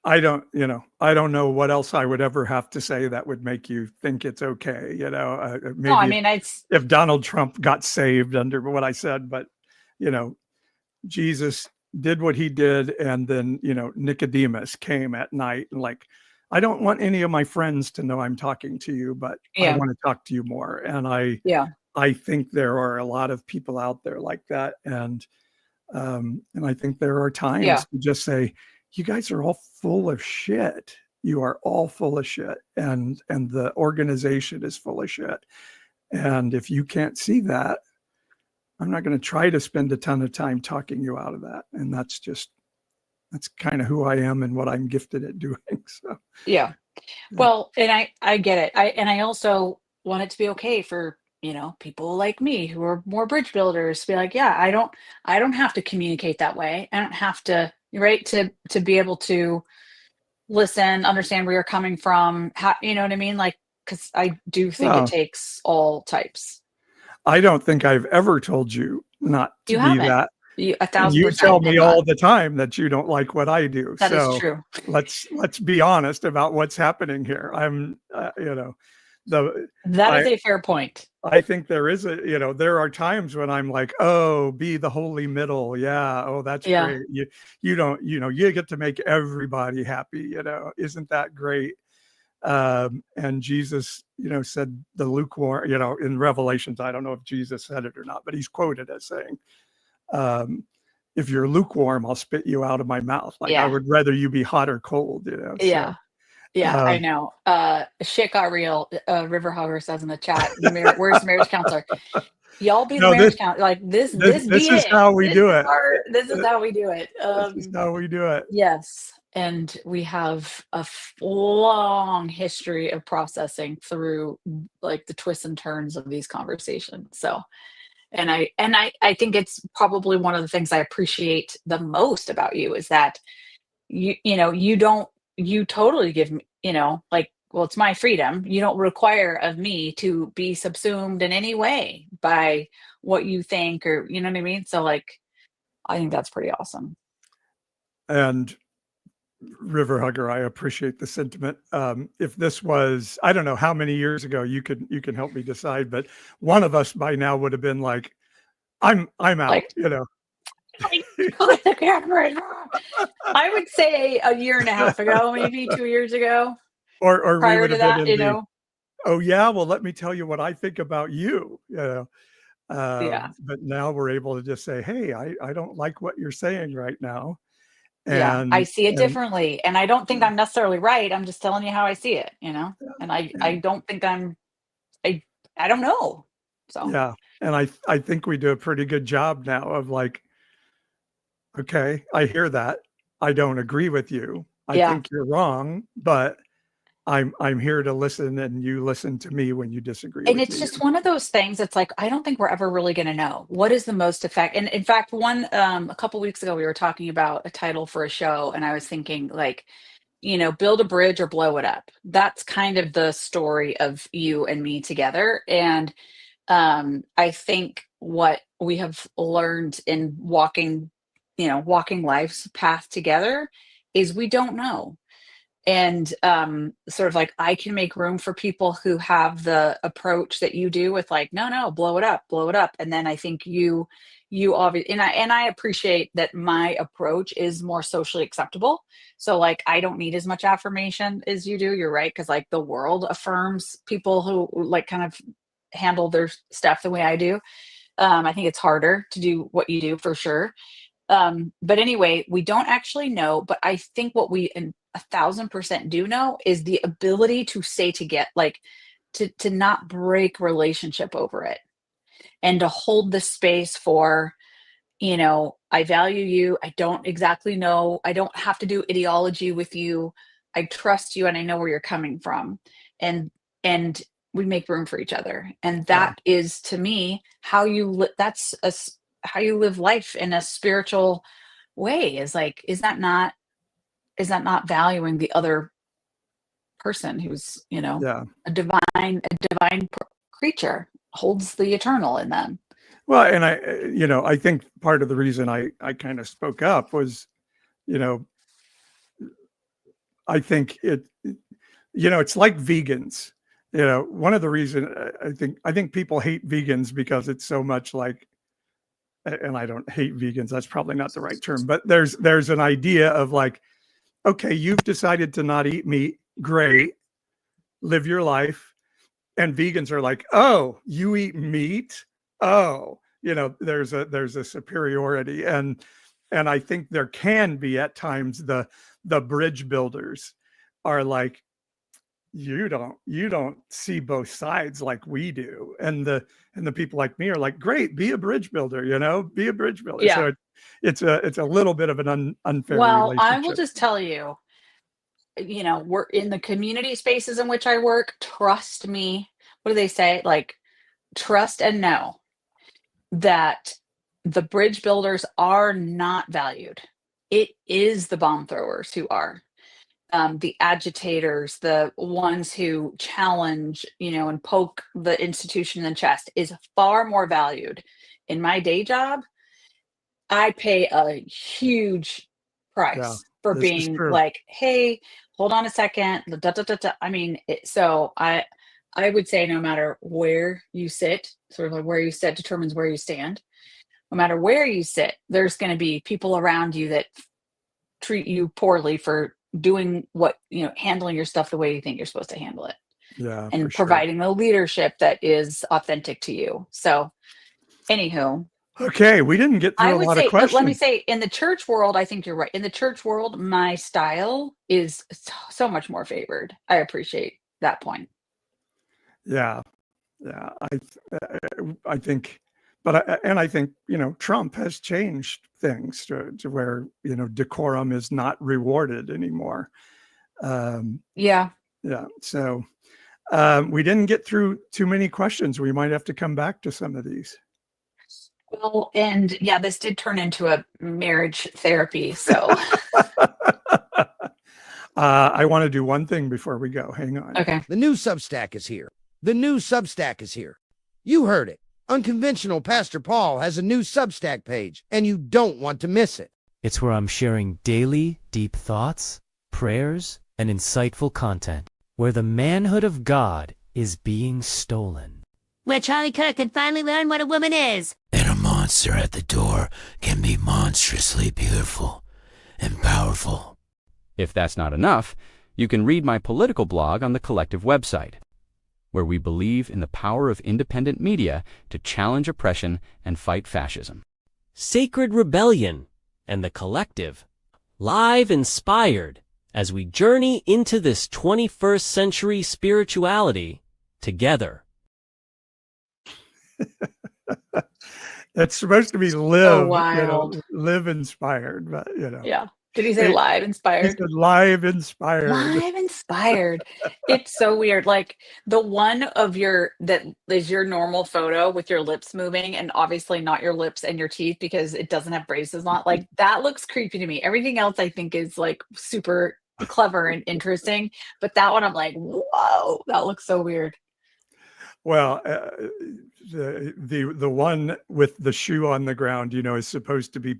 I don't know what else I would ever have to say that would make you think it's okay. Maybe No, I mean, if Donald Trump got saved under what I said, but, Jesus did what he did. And then, Nicodemus came at night and, like, I don't want any of my friends to know I'm talking to you, but I want to talk to you more. And I think there are a lot of people out there like that. And I think there are times to just say, you guys are all full of shit. You are all full of shit. And the organization is full of shit. And if you can't see that, I'm not going to try to spend a ton of time talking you out of that. And that's kind of who I am and what I'm gifted at doing. So, yeah. Well, and I get it. I also want it to be okay for, people like me who are more bridge builders to be like, yeah, I don't have to communicate that way. I don't have to, right, to be able to listen, understand where you're coming from. How, you know what I mean? Like, because I do think it takes all types. I don't think I've ever told you not to be that. You And you 1,000%. tell me I'm not. all the time that you don't like what I do. That is So true. let's be honest about what's happening here. I'm, the That is I a fair point. I think there is there are times when I'm like, oh, be the holy middle. Yeah. Oh, that's Yeah. great. You don't, you get to make everybody happy. Isn't that great? And Jesus, said the lukewarm, in Revelations, I don't know if Jesus said it or not, but he's quoted as saying, um, if you're lukewarm, I'll spit you out of my mouth. Like I Yeah. would rather you be hot or cold, Yeah. so, Yeah, I um, know. Shit got real. River Hogger says in the chat, where's the marriage counselor? Y'all be the no, marriage counselor. Like this be is it. how we do it. This is Uh, how we do it. This is how we do it. Yes. And we have a long history of processing through like the twists and turns of these conversations. So, and I think it's probably one of the things I appreciate the most about you is that you totally give me, like, well, it's my freedom. You don't require of me to be subsumed in any way by what you think, or you know what I mean? So like, I think that's pretty awesome. And River Hugger, I appreciate the sentiment. If this was, I don't know how many years ago, you can help me decide, but one of us by now would have been like, I'm out, Like, put the camera in. I would say a year and a half ago, maybe 2 years ago, or we prior would to have been that, in the, oh yeah, well, let me tell you what I think about you. Yeah. But now we're able to just say, hey, I don't like what you're saying right now. Yeah, I And see it differently, and I don't think I'm necessarily right. I'm just telling you how I see it, and I and don't think I I don't know. So, yeah, and I think we do a pretty good job now of like, okay, I hear that. I don't agree with you. I yeah. think you're wrong, but I'm here to listen, and you listen to me when you disagree And with it's me. just one of those things. It's like, I don't think we're ever really gonna know what is the most effect. And in fact, a couple weeks ago, we were talking about a title for a show, and I was thinking like, build a bridge or blow it up. That's kind of the story of you and me together. And I think what we have learned in walking life's path together is we don't know. And sort of like, I can make room for people who have the approach that you do with like, no, no, blow it up. And then I think you obviously, and I appreciate that my approach is more socially acceptable. So like, I don't need as much affirmation as you do. You're right, because like the world affirms people who like kind of handle their stuff the way I do. I think it's harder to do what you do, for sure. But anyway, we don't actually know, but I think what we 1,000% do know is the ability to stay together, like to not break relationship over it, and to hold the space for, I value you. I don't exactly know. I don't have to do ideology with you. I trust you and I know where you're coming from. And we make room for each other. And Yeah, that is, to me, how how you live life in a spiritual way. Is like, is that not valuing the other person who's, yeah. a divine creature, holds the eternal in them. Well, and I think part of the reason I kind of spoke up was, you know, I think it's like vegans. One of the reason I think people hate vegans because it's so much like, and I don't hate vegans. That's probably not the right term, but there's an idea of like, okay, you've decided to not eat meat. Great, live your life. And vegans are like, oh, you eat meat? Oh, there's a superiority. And I think there can be at times the bridge builders are like, you don't see both sides like we do. And the people like me are like, great, be a bridge builder, be a bridge builder. Yeah. So it's a little bit of an unfair Well, I will relationship. just tell you, we're in the community spaces in which I work. Trust me. What do they say? Like, trust and know that the bridge builders are not valued. It is the bomb throwers who are. The agitators, the ones who challenge, and poke the institution in the chest, is far more valued in my day job I pay a huge Yeah, price for this is being true. like, "Hey, hold on a second." Da, da, da, da. I mean, so I would say no matter where you sit, sort of like where you sit determines where you stand. No matter where you sit, there's going to be people around you that treat you poorly for doing what, handling your stuff the way you think you're supposed to handle it Yeah, for and sure. providing the leadership that is authentic to you. So, anywho, Okay, we didn't get I through a would lot of say, let me questions. say, in the church world, I think you're right. In the church world, my style is so much more favored. I appreciate that point. Yeah, yeah. I think, I think Trump has changed things to where decorum is not rewarded anymore. Um, Yeah. yeah. So we didn't get through too many questions. We might have to come back to some of these. Well, and yeah, this did turn into a marriage therapy. So, I want to do one thing before we go. Hang on. okay. The new Substack is here. The new Substack is here. You heard it. Unconventional Pastor Paul has a new Substack page, and you don't want to miss it. It's where I'm sharing daily, deep thoughts, prayers, and insightful content, where the manhood of God is being stolen. Where Charlie Kirk can finally learn what a woman is. And a monster at the door can be monstrously beautiful and powerful. If that's not enough, you can read my political blog on the Collective website, where we believe in the power of independent media to challenge oppression and fight fascism. Sacred Rebellion and the Collective, live inspired as we journey into this 21st century spirituality together. It's supposed to be live, wild. live inspired, but Yeah. Did he say live he inspired? said live inspired. Live inspired. It's so weird. Like the one of that is your normal photo with your lips moving and obviously not your lips and your teeth because it doesn't have braces on. Like that looks creepy to me. Everything else I think is like super clever and interesting. But that one I'm like, whoa, that looks so weird. Well, the one with the shoe on the ground, is supposed to be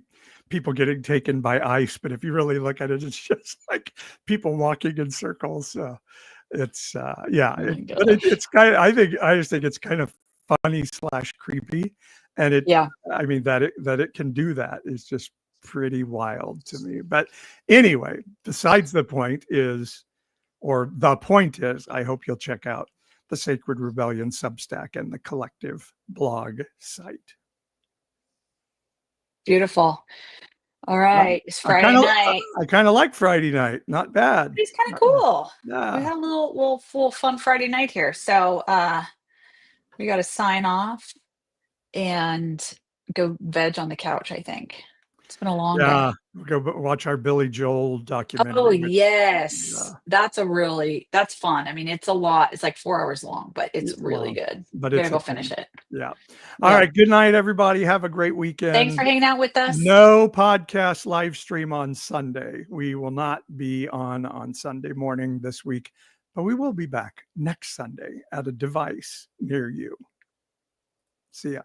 people getting taken by ice, but if you really look at it, it's just like people walking in circles. So it's but it's kind of I just think it's kind of funny / creepy, and I mean that it can do that is just pretty wild to me. But anyway, the point is, I hope you'll check out the Sacred Rebellion Substack and the Collective blog site. Beautiful. All right. It's Friday night. I kind of like Friday night. Not bad. It's kind of cool. Yeah. We had a little fun Friday night here. So we got to sign off and go veg on the couch, I think. It's been a long day. Go watch our Billy Joel documentary. Oh, yes. That's fun. I mean, it's a lot. It's like 4 hours long, but it's really good. But Gotta go finish it. Yeah. All right. Good night, everybody. Have a great weekend. Thanks for hanging out with us. No podcast live stream on Sunday. We will not be on Sunday morning this week, but we will be back next Sunday at a device near you. See ya.